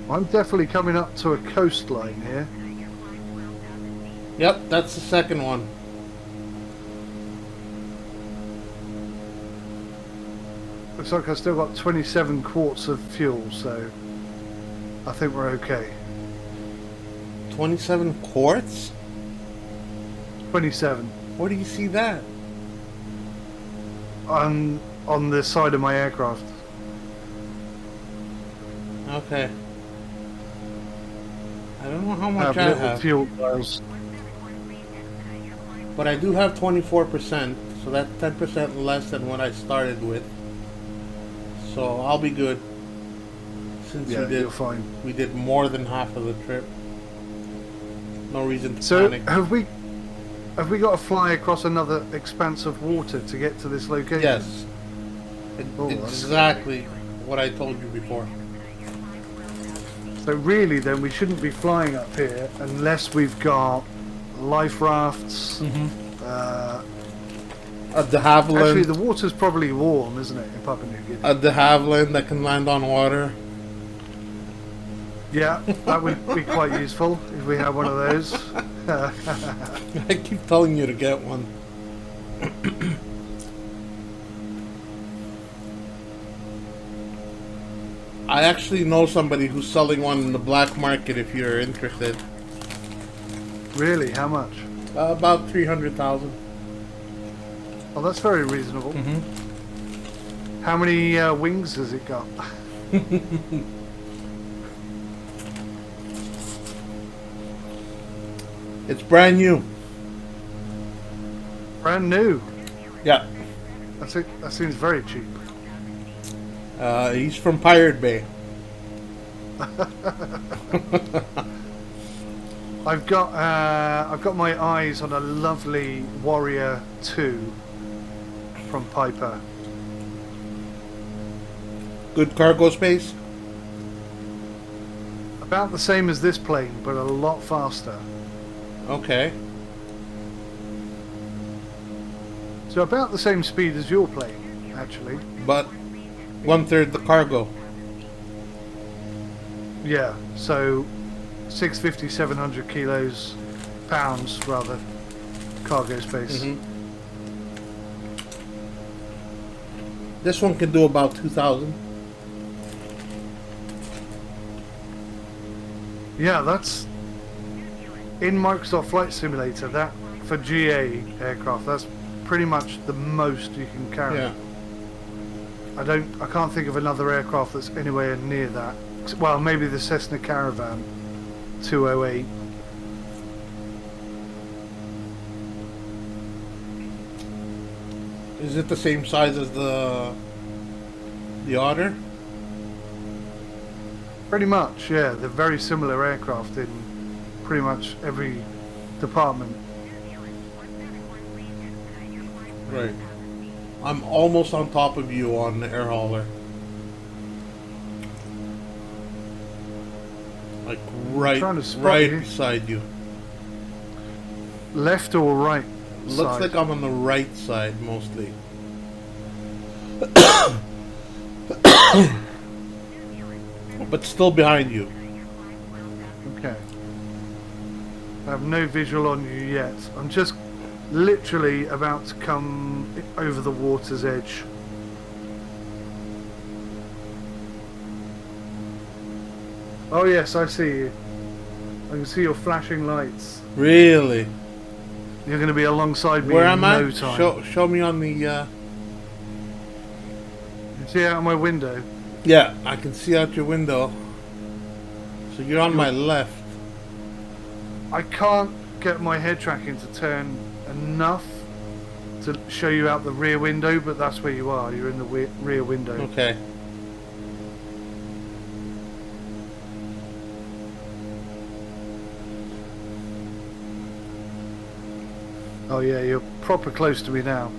I'm definitely coming up to a coastline here. Yep, that's the second one. Looks like I've still got 27 quarts of fuel, so I think we're okay. 27 quarts? 27. Where do you see that? On the side of my aircraft. Okay. I don't know how I much have I little have, fuel miles. but I do have 24%, so that's 10% less than what I started with. So I'll be good. Since Yeah, you're fine. we did more than half of the trip. No reason to So panic. have we got to fly across another expanse of water to get to this location? Yes. Oh, that's Exactly what I told you before. So really, then we shouldn't be flying up here unless we've got life rafts. A de Havilland. Actually, the water's probably warm, isn't it, in Papua New Guinea? A de Havilland that can land on water. Yeah, that would be quite useful if we had one of those. I keep telling you to get one. I actually know somebody who's selling one in the black market if you're interested. Really, how much? About 300,000. Oh, that's very reasonable. How many wings has it got? It's brand new. Brand new. Yeah. That's it. That seems very cheap. He's from Pirate Bay. I've got my eyes on a lovely Warrior 2 from Piper. Good cargo space. About the same as this plane, but a lot faster. Okay. So about the same speed as your plane, actually. But 1/3 the cargo. Yeah, so 650, 700 kilos, pounds rather, cargo space. This one can do about 2,000. Yeah, that's in Microsoft Flight Simulator. That for GA aircraft, that's pretty much the most you can carry. Yeah. I can't think of another aircraft that's anywhere near that. Well, maybe the Cessna Caravan 208. Is it the same size as the Otter? Pretty much, yeah. They're very similar aircraft in pretty much every department. Right. I'm almost on top of you on the air hauler. Like trying to spot right you. beside you. Left or right Looks side? like I'm on the right side mostly. But still behind you. Okay. I have no visual on you yet. I'm just literally about to come over the water's edge. Oh yes, I see you. I can see your flashing lights. Really? You're going to be alongside me Where in am no I? time. Show me on the You see out my window? yeah, I can see out your window. So you're on my left. I can't get my head tracking to turn enough to show you out the rear window, but that's where you are. You're in the rear window. Okay. Oh yeah, you're proper close to me now.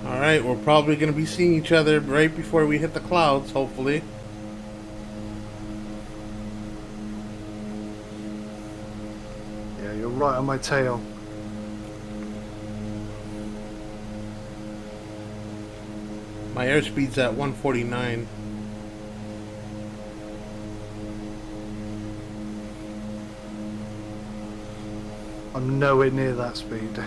Alright, we're probably going to be seeing each other right before we hit the clouds, hopefully. Yeah, you're right on my tail. My airspeed's at 149. I'm nowhere near that speed.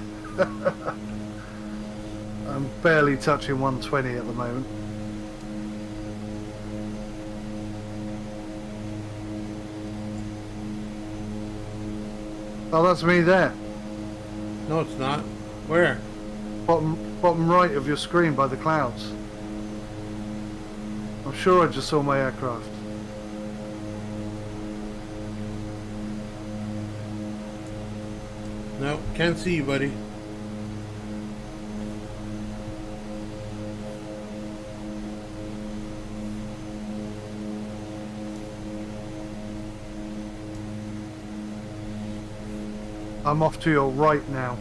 I'm barely touching 120 at the moment. Oh, that's me there. No, it's not. Where? Bottom right of your screen by the clouds. I'm sure I just saw my aircraft. No, can't see you, buddy. I'm off to your right now.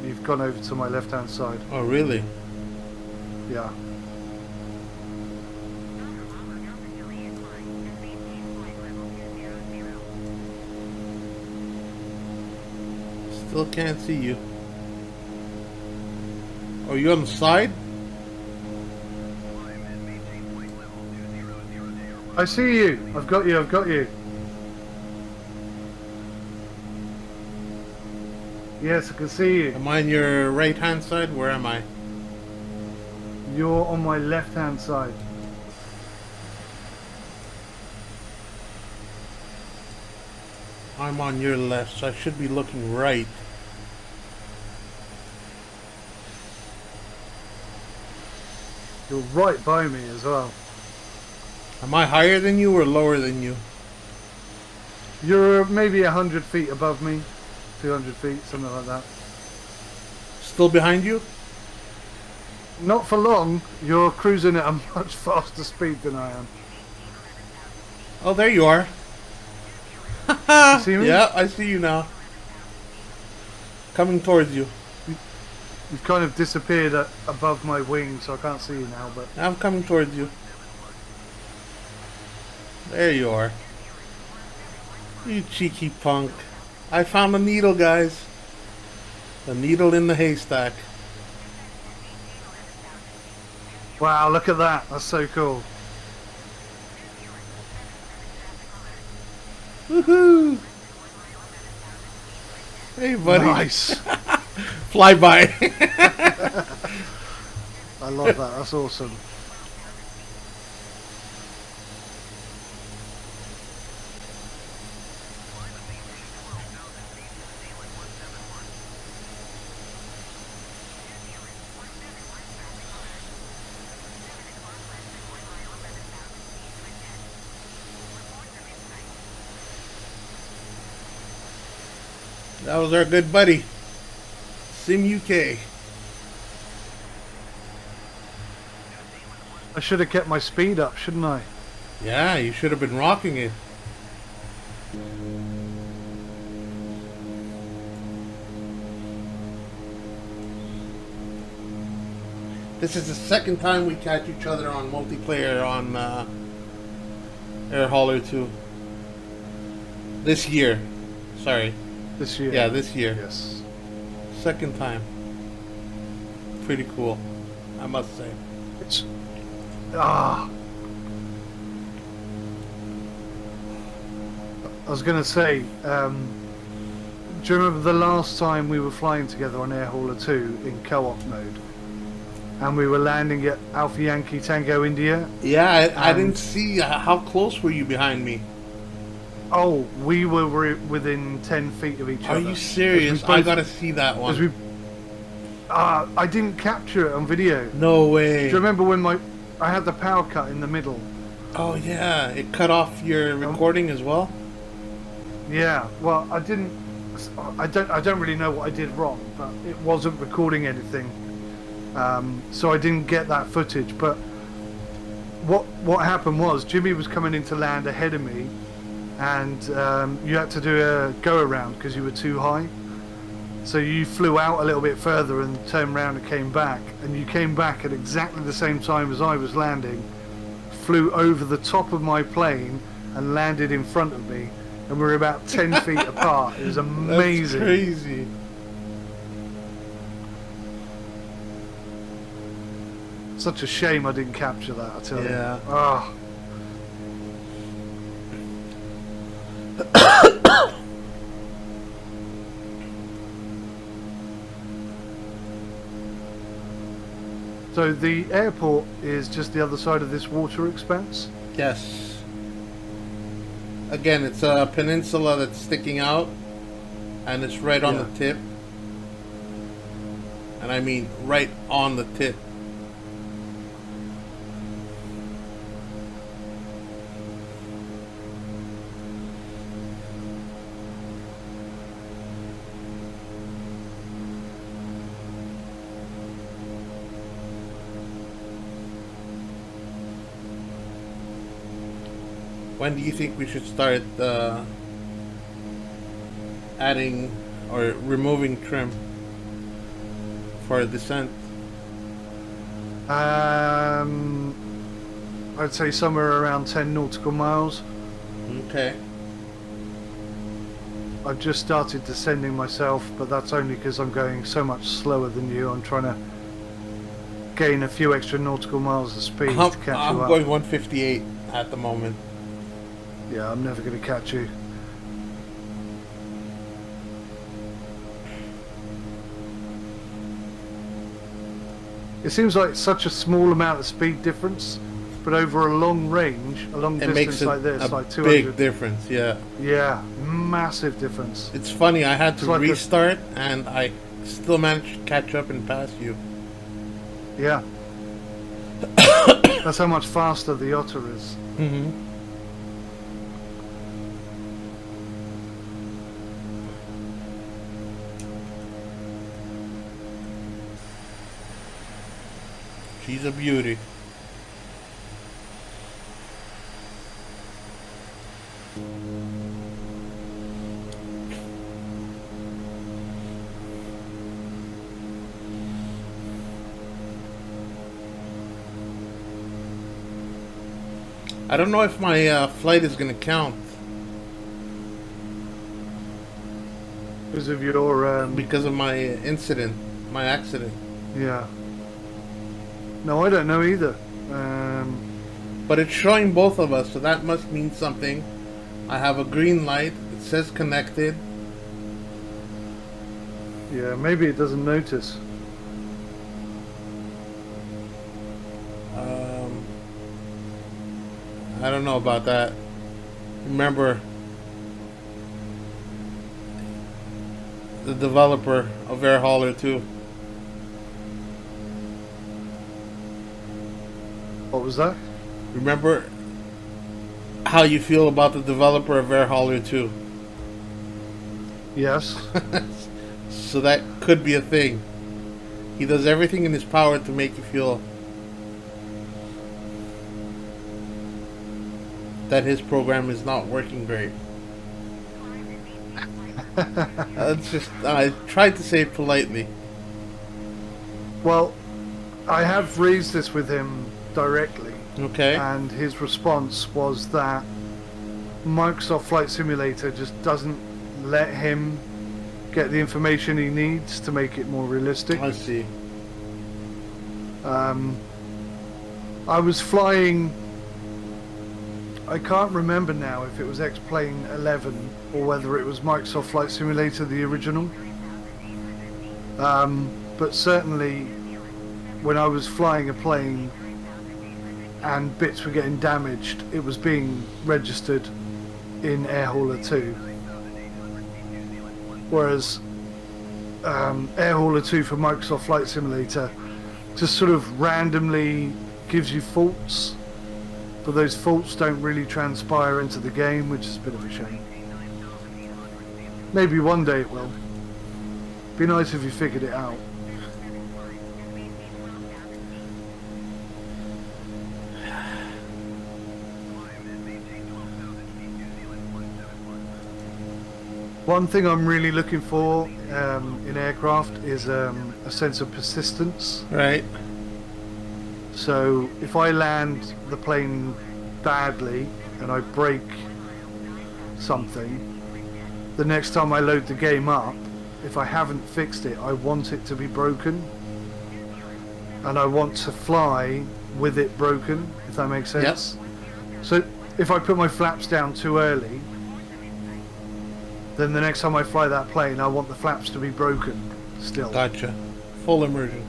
You've gone over to my left-hand side. Oh, really? Yeah. Still can't see you. Oh, you on the side? I see you. I've got you. I've got you. Yes, I can see you. Am I on your right hand side? Where am I? You're on my left-hand side. I'm on your left, so I should be looking right. You're right by me as well. Am I higher than you or lower than you? You're maybe 100 feet above me. 200 feet, something like that. Still behind you? Not for long. You're cruising at a much faster speed than I am. Oh, there you are. You see me? Yeah, I see you now. Coming towards you. You've kind of disappeared above my wing, so I can't see you now, but... I'm coming towards you. There you are. You cheeky punk. I found a needle, guys. The needle in the haystack. Wow, look at that. That's so cool. Woohoo! Hey, buddy. Nice. Fly by. I love that. That's awesome. That was our good buddy, Sim UK. I should have kept my speed up, shouldn't I? Yeah, you should have been rocking it. This is the second time we catch each other on multiplayer on Air Hauler 2. This year. Sorry. This year? Yeah, this year. Yes. Second time. Pretty cool, I must say. It's... Ah. I was going to say, do you remember the last time we were flying together on Air Hauler 2 in co-op mode? And we were landing at Alpha Yankee Tango India? Yeah, I didn't see. How close were you behind me? Oh, we were within 10 feet of each other. Are you serious? I gotta see that one. I didn't capture it on video. No way. Do you remember when I had the power cut in the middle? Oh yeah, it cut off your recording as well? Yeah, well, I didn't I don't really know what I did wrong, but it wasn't recording anything, so I didn't get that footage. But what happened was Jimmy was coming into land ahead of me, and you had to do a go around because you were too high. So you flew out a little bit further and turned around and came back, and you came back at exactly the same time as I was landing, flew over the top of my plane and landed in front of me, and we were about 10 feet apart. It was amazing. That's crazy. Such a shame I didn't capture that, I tell you. Yeah. Ah. So the airport is just the other side of this water expanse? Yes. Again, it's a peninsula that's sticking out, and it's right on the tip. And I mean right on the tip. When do you think we should start adding or removing trim for a descent? I'd say somewhere around 10 nautical miles. Okay. I've just started descending myself, but that's only because I'm going so much slower than you. I'm trying to gain a few extra nautical miles of speed to catch you up. I'm going 158 at the moment. Yeah, I'm never going to catch you. It seems like such a small amount of speed difference, but over a long range, a long distance like this, like 200. Big difference, yeah. Yeah, massive difference. It's funny, I had to like restart and I still managed to catch up and pass you. Yeah. That's how much faster the Otter is. Mm-hmm. She's a beauty. I don't know if my flight is going to count. Because of your... because of my incident, my accident. Yeah. No, I don't know either. But it's showing both of us, so that must mean something. I have a green light. It says connected. Yeah, maybe it doesn't notice. I don't know about that. Remember, the developer of Air Hauler 2. What was that? Remember how you feel about the developer of Air Hauler 2. Yes. So that could be a thing. He does everything in his power to make you feel that his program is not working great. I tried to say it politely. Well, I have raised this with him directly. Okay. And his response was that Microsoft Flight Simulator just doesn't let him get the information he needs to make it more realistic. I see. I was flying, I can't remember now if it was X-Plane 11 or whether it was Microsoft Flight Simulator, the original. But certainly when I was flying a plane and bits were getting damaged, it was being registered in Air Hauler 2. Whereas Air Hauler 2 for Microsoft Flight Simulator just sort of randomly gives you faults, but those faults don't really transpire into the game, which is a bit of a shame. Maybe one day it will. Be nice if you figured it out. One thing I'm really looking for in aircraft is a sense of persistence. Right. So if I land the plane badly and I break something, the next time I load the game up, if I haven't fixed it, I want it to be broken. And I want to fly with it broken, if that makes sense. Yep. So if I put my flaps down too early, then the next time I fly that plane, I want the flaps to be broken still. Gotcha. Full immersion.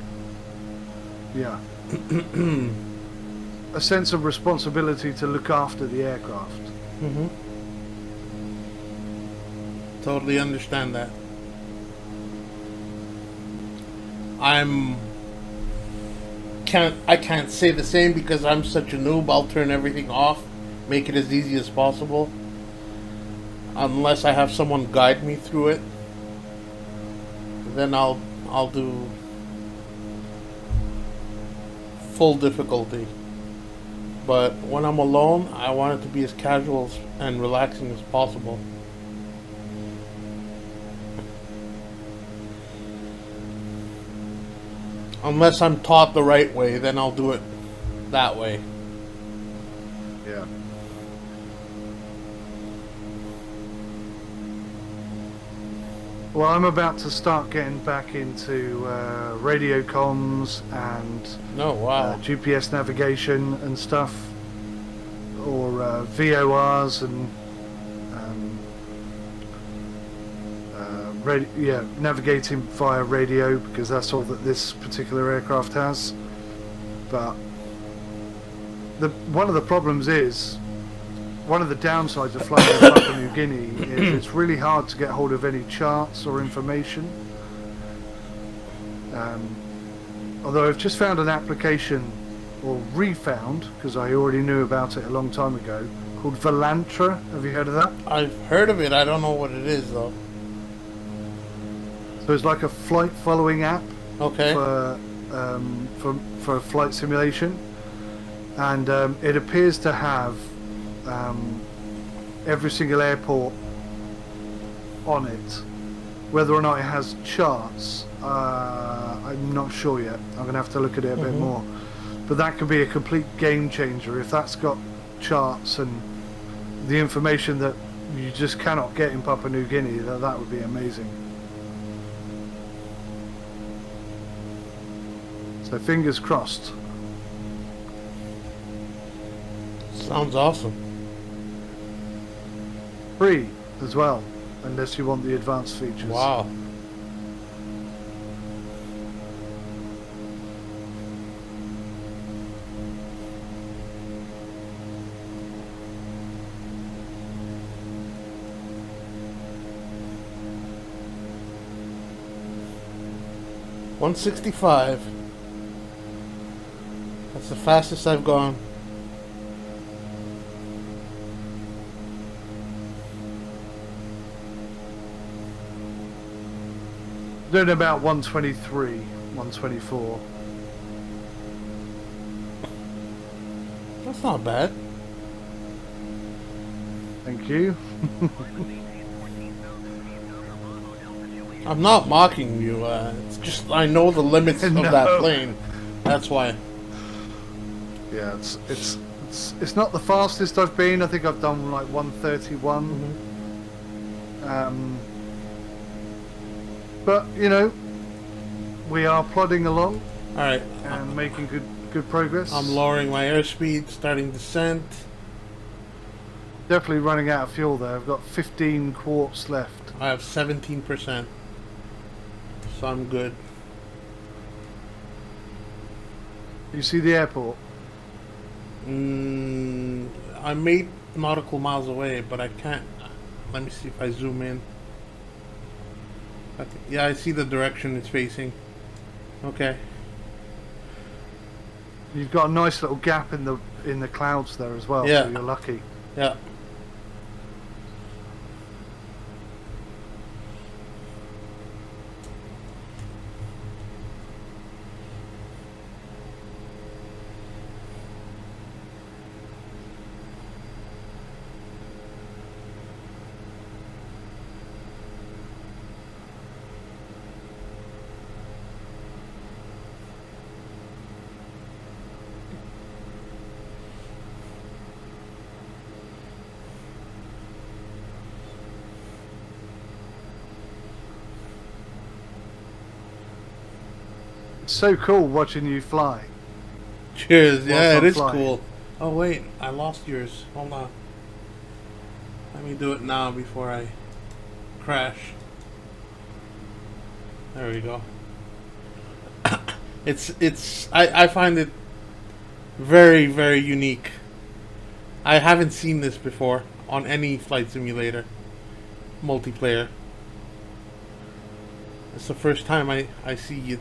Yeah. A sense of responsibility to look after the aircraft. Mm-hmm. Totally understand that. I can't say the same because I'm such a noob. I'll turn everything off, make it as easy as possible. Unless I have someone guide me through it, then I'll do full difficulty. But when I'm alone, I want it to be as casual and relaxing as possible. Unless I'm taught the right way, then I'll do it that way. Yeah. Well, I'm about to start getting back into radio comms and GPS navigation and stuff, or VORs and navigating via radio, because that's all that this particular aircraft has. But one of the problems is, one of the downsides of flying in Papua New Guinea is it's really hard to get hold of any charts or information. Although I've just found an application, or refound, because I already knew about it a long time ago, called Valantis. Have you heard of that? I've heard of it. I don't know what it is though. So it's like a flight following app. Okay. For flight simulation, and it appears to have every single airport on it. Whether or not it has charts, I'm not sure yet. I'm going to have to look at it a bit more. But that could be a complete game changer if that's got charts and the information that you just cannot get in Papua New Guinea. That would be amazing. So fingers crossed. Sounds awesome. Free as well, unless you want the advanced features. Wow. $165. That's the fastest I've gone. Doing about 123, 124. That's not bad. Thank you. I'm not mocking you. It's just I know the limits of that plane. That's why. Yeah, it's not the fastest I've been. I think I've done like 131. But you know, we are plodding along. All right. And making good progress. I'm lowering my airspeed, starting descent. Definitely running out of fuel there. I've got 15 quarts left. I have 17%. So I'm good. You see the airport? I'm 8 nautical miles away, but I can't. Let me see if I zoom in. Yeah, I see the direction it's facing. Okay. You've got a nice little gap in the clouds there as well. Yeah. So you're lucky. Yeah. so cool watching you fly. Cheers. Yeah, Whilst it I'm is flying. cool. Oh wait, I lost yours. Hold on. Let me do it now before I crash. There we go. I find it very, very unique. I haven't seen this before on any flight simulator multiplayer. It's the first time I see it.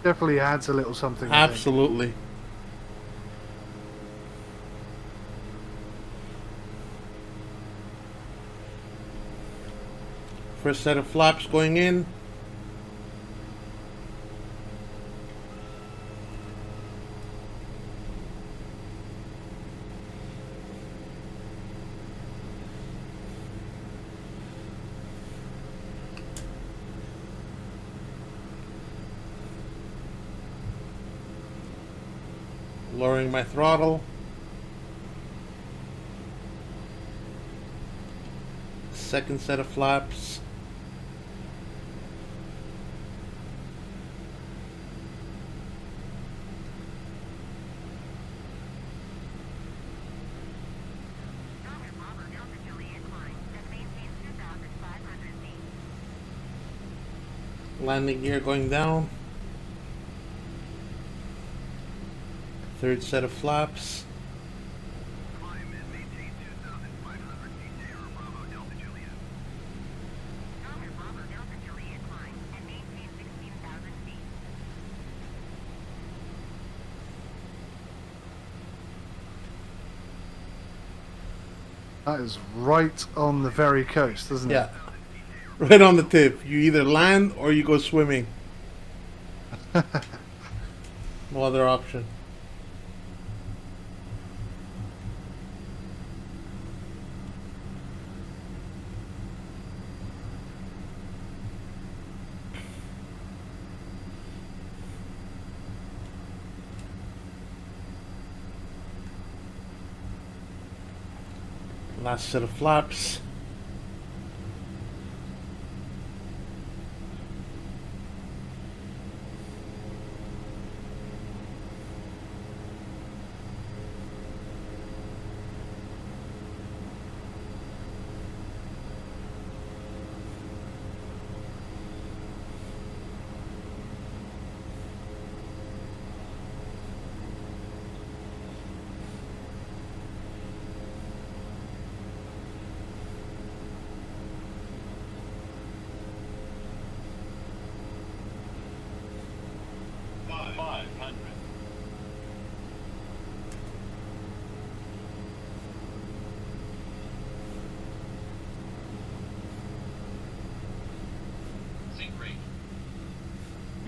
Definitely adds a little something. I think. Absolutely. First set of flaps going in. Lowering my throttle. Second set of flaps. Landing gear going down. Third set of flaps. That is right on the very coast, isn't Yeah. Right on the tip. You either land or you go swimming. it? No other option. Last set of flaps.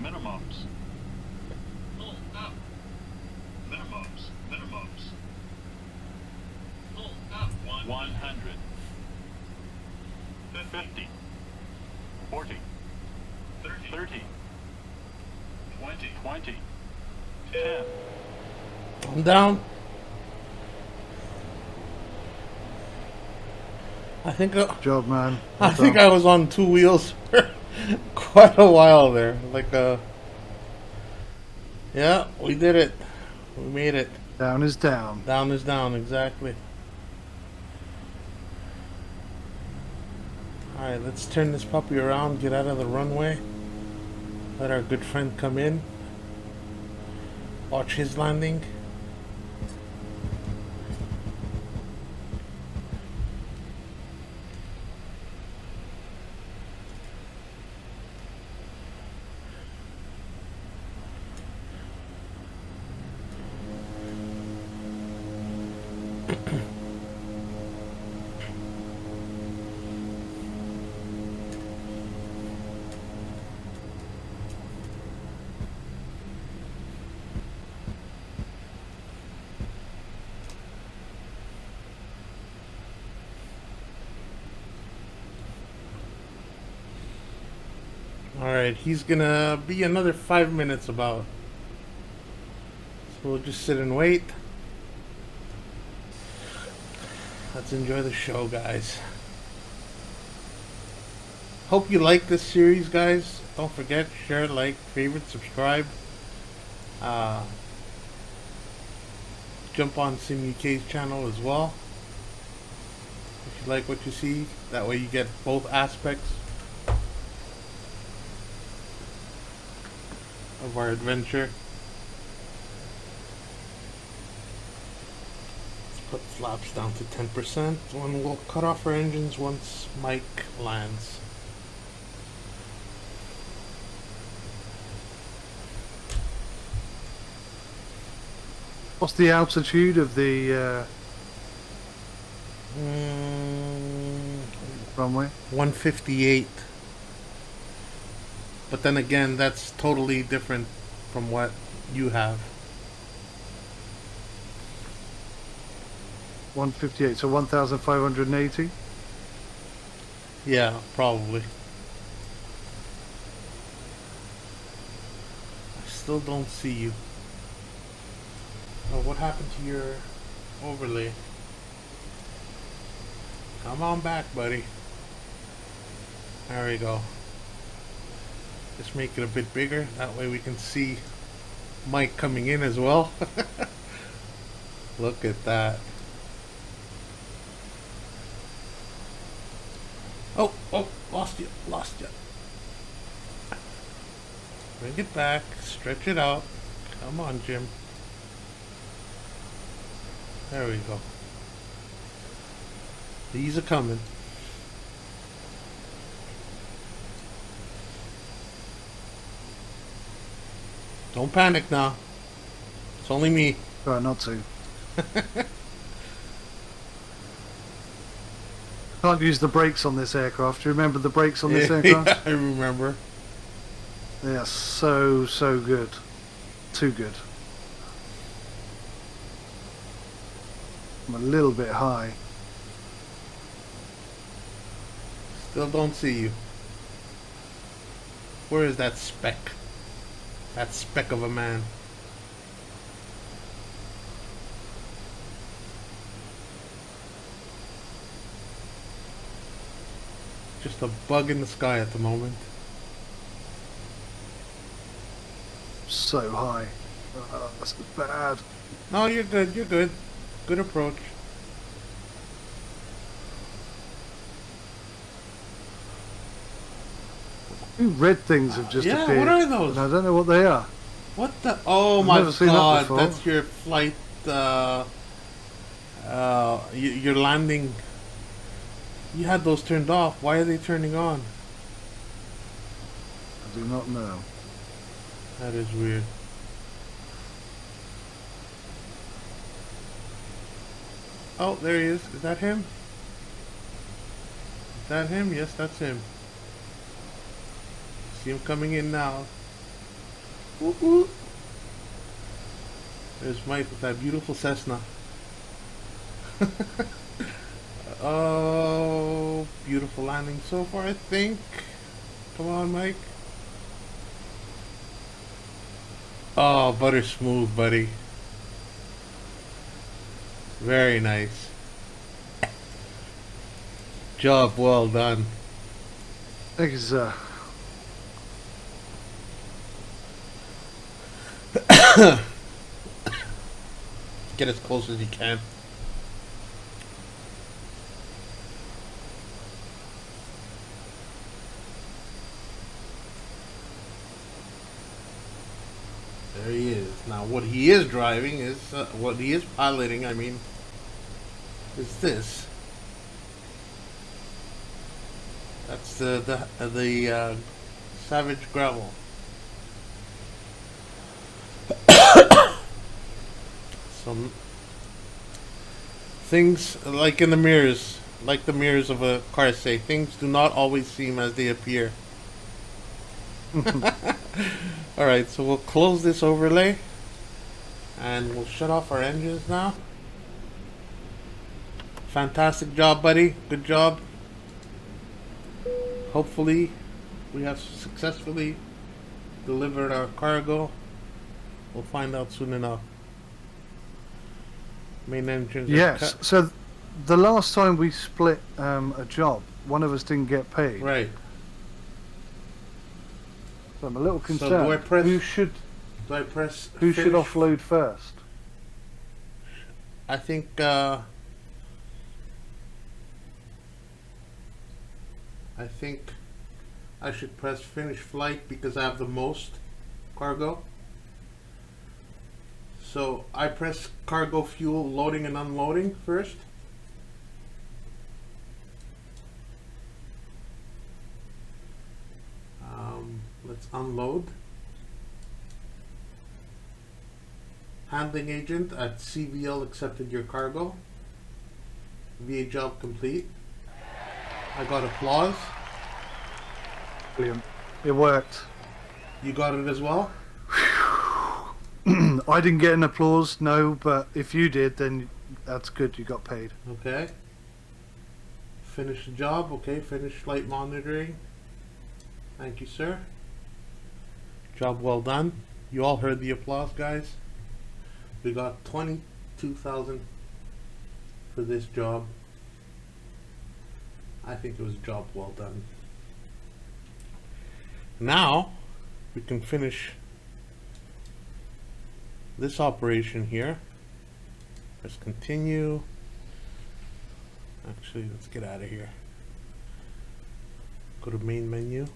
Minimums. Pull up. Minimums. Minimums. Pull up. 100. 50. 40. 30. 20. 10. I'm down. I think Job, man. I Well think done. I was on two wheels for quite a while there. Yeah, we did it. We made it. Down is down. Down is down, exactly. Alright, let's turn this puppy around, get out of the runway. Let our good friend come in. Watch his landing. Alright, he's gonna be another 5 minutes about. So we'll just sit and wait. Let's enjoy the show, guys. Hope you like this series, guys. Don't forget, share, like, favorite, subscribe. Jump on SimUK's channel as well. If you like what you see, that way you get both aspects of our adventure. Let's put flaps down to 10%, and we'll cut off our engines once Mike lands. What's the altitude of the runway? 158. But then again, that's totally different from what you have. 158, so 1,580. Yeah, probably. I still don't see you. Oh, what happened to your overlay? Come on back, buddy. There we go. Just make it a bit bigger. That way we can see Mike coming in as well. Look at that. Oh, lost you. Bring it back. Stretch it out. Come on, Jim. There we go. These are coming. Don't panic now. It's only me. Try not to. Can't use the brakes on this aircraft. Do you remember the brakes on this aircraft? Yeah, I remember. They are so good. Too good. I'm a little bit high. Still don't see you. Where is that speck? That speck of a man. Just a bug in the sky at the moment. So high. That's bad. No, you're good. You're good. Good approach. Two red things have just Yeah, appeared. what are those? And I don't know what they are. What the? Oh I've my never seen that god! before. That's your flight. Your landing. You had those turned off. Why are they turning on? I do not know. That is weird. Oh, there he is. Is that him? Is that him? Yes, that's him. See him coming in now. Woo woo. There's Mike with that beautiful Cessna. Oh, beautiful landing so far, I think. Come on, Mike. Oh, butter smooth, buddy. Very nice. Job well done. Thank you, sir. Get as close as you can. There he is. Now, what he is driving is, what he is piloting, I mean, is this. That's the Savage Gravel. Some things like in the mirrors, like the mirrors of a car say, things do not always seem as they appear. Alright, so we'll close this overlay and we'll shut off our engines now. Fantastic job, buddy. Good job. Hopefully we have successfully delivered our cargo. We'll find out soon enough. Main engines are Yes. cut. So the last time we split a job, one of us didn't get paid. Right. So I'm a little So concerned. do I press? Who should Finish? offload first? I think. I think I should press finish flight because I have the most cargo. So I press cargo fuel loading and unloading first. Let's unload. Handling agent at CVL accepted your cargo. VA job complete. I got applause. Brilliant. It worked. You got it as well? I didn't get an applause, no, but if you did, then that's good. You got paid. Okay. Finish the job. Okay, finish flight monitoring. Thank you, sir. Job well done. You all heard the applause, guys. We got 22,000 for this job. I think it was a job well done. Now we can finish this operation here. Press continue. Actually, let's get out of here. Go to main menu.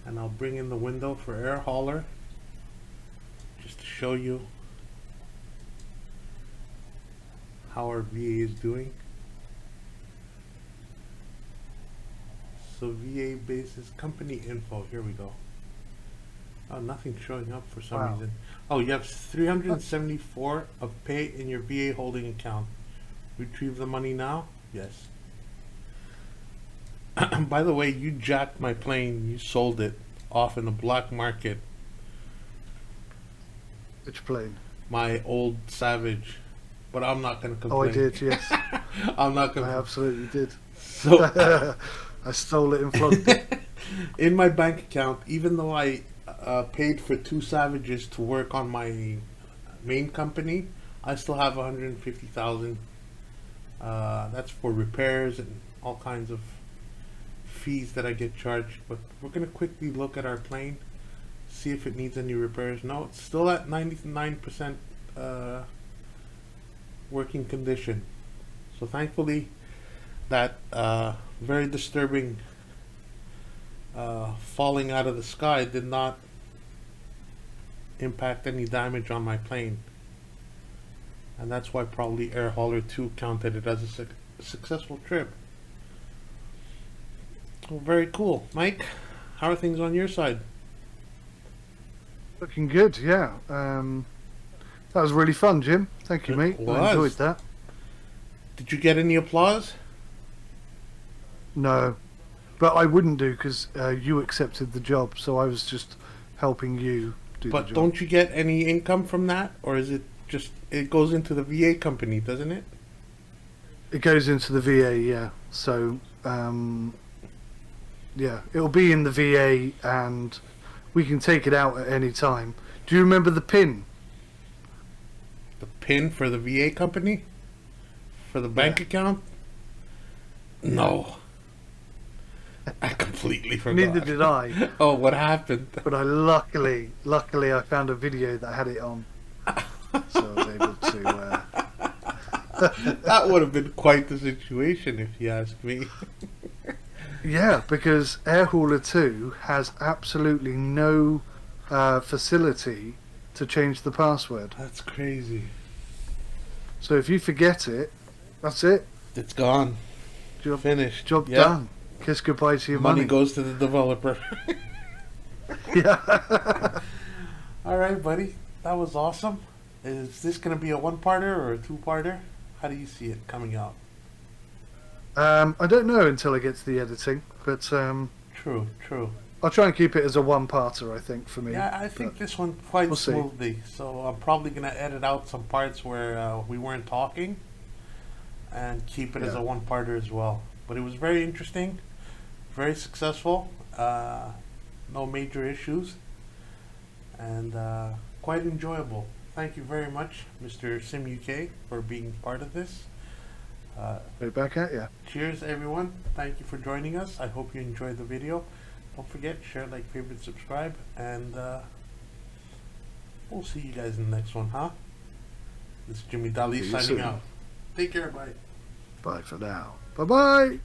And I'll bring in the window for air hauler just to show you how our VA is doing. So VA basis company info, here we go. Oh, nothing's showing up for some reason. Oh, you have 374 of pay in your VA holding account. Retrieve the money now? Yes. By the way, you jacked my plane. You sold it off in the black market. Which plane? My old Savage. But I'm not going to complain. Oh, I did, yes. I'm not going to. I absolutely did. So I stole it and flogged it. in my bank account, even though I paid for 2 Savages to work on my main company, I still have 150,000. That's for repairs and all kinds of fees that I get charged. But we're going to quickly look at our plane, see if it needs any repairs. No, it's still at 99% working condition. So thankfully that very disturbing falling out of the sky did not impact any damage on my plane, and that's why probably Air Hauler 2 counted it as a successful trip. Well, very cool. Mike, how are things on your side? Looking good, yeah. That was really fun, Jim. Thank you, mate. I enjoyed that. Did you get any applause? No, but I wouldn't do because you accepted the job, so I was just helping you do the job. But don't you get any income from that, or is it just it goes into the VA company, doesn't it? It goes into the VA, yeah. So, yeah, it'll be in the VA, and we can take it out at any time. Do you remember the PIN? The PIN for the VA company? For the bank account? No. I completely forgot. Neither did I. Oh, what happened? But I luckily I found a video that had it on. So I was able to... That would have been quite the situation if you ask me. Yeah, because Air Hauler 2 has absolutely no facility to change the password. That's crazy. So if you forget it, that's it. It's gone. Job Finished. Job Yep. done. Kiss goodbye to your Money money. goes to the developer. Yeah. All right, buddy. That was awesome. Is this going to be a one-parter or a two-parter? How do you see it coming out? I don't know until I get to the editing, but True, true. I'll try and keep it as a one-parter, I think, for me. Yeah, I think this one quite we'll see. smoothly. So I'm probably going to edit out some parts where we weren't talking and keep it as a one-parter as well. But it was very interesting, very successful, no major issues, and quite enjoyable. Thank you very much, Mr. SimUK, for being part of this. Right back at you. Cheers, everyone. Thank you for joining us. I hope you enjoyed the video. Don't forget, share, like, favorite, subscribe, and we'll see you guys in the next one, huh? This is Jimmy Dali See you signing soon. out. Take care, bye. Bye for now. Bye bye.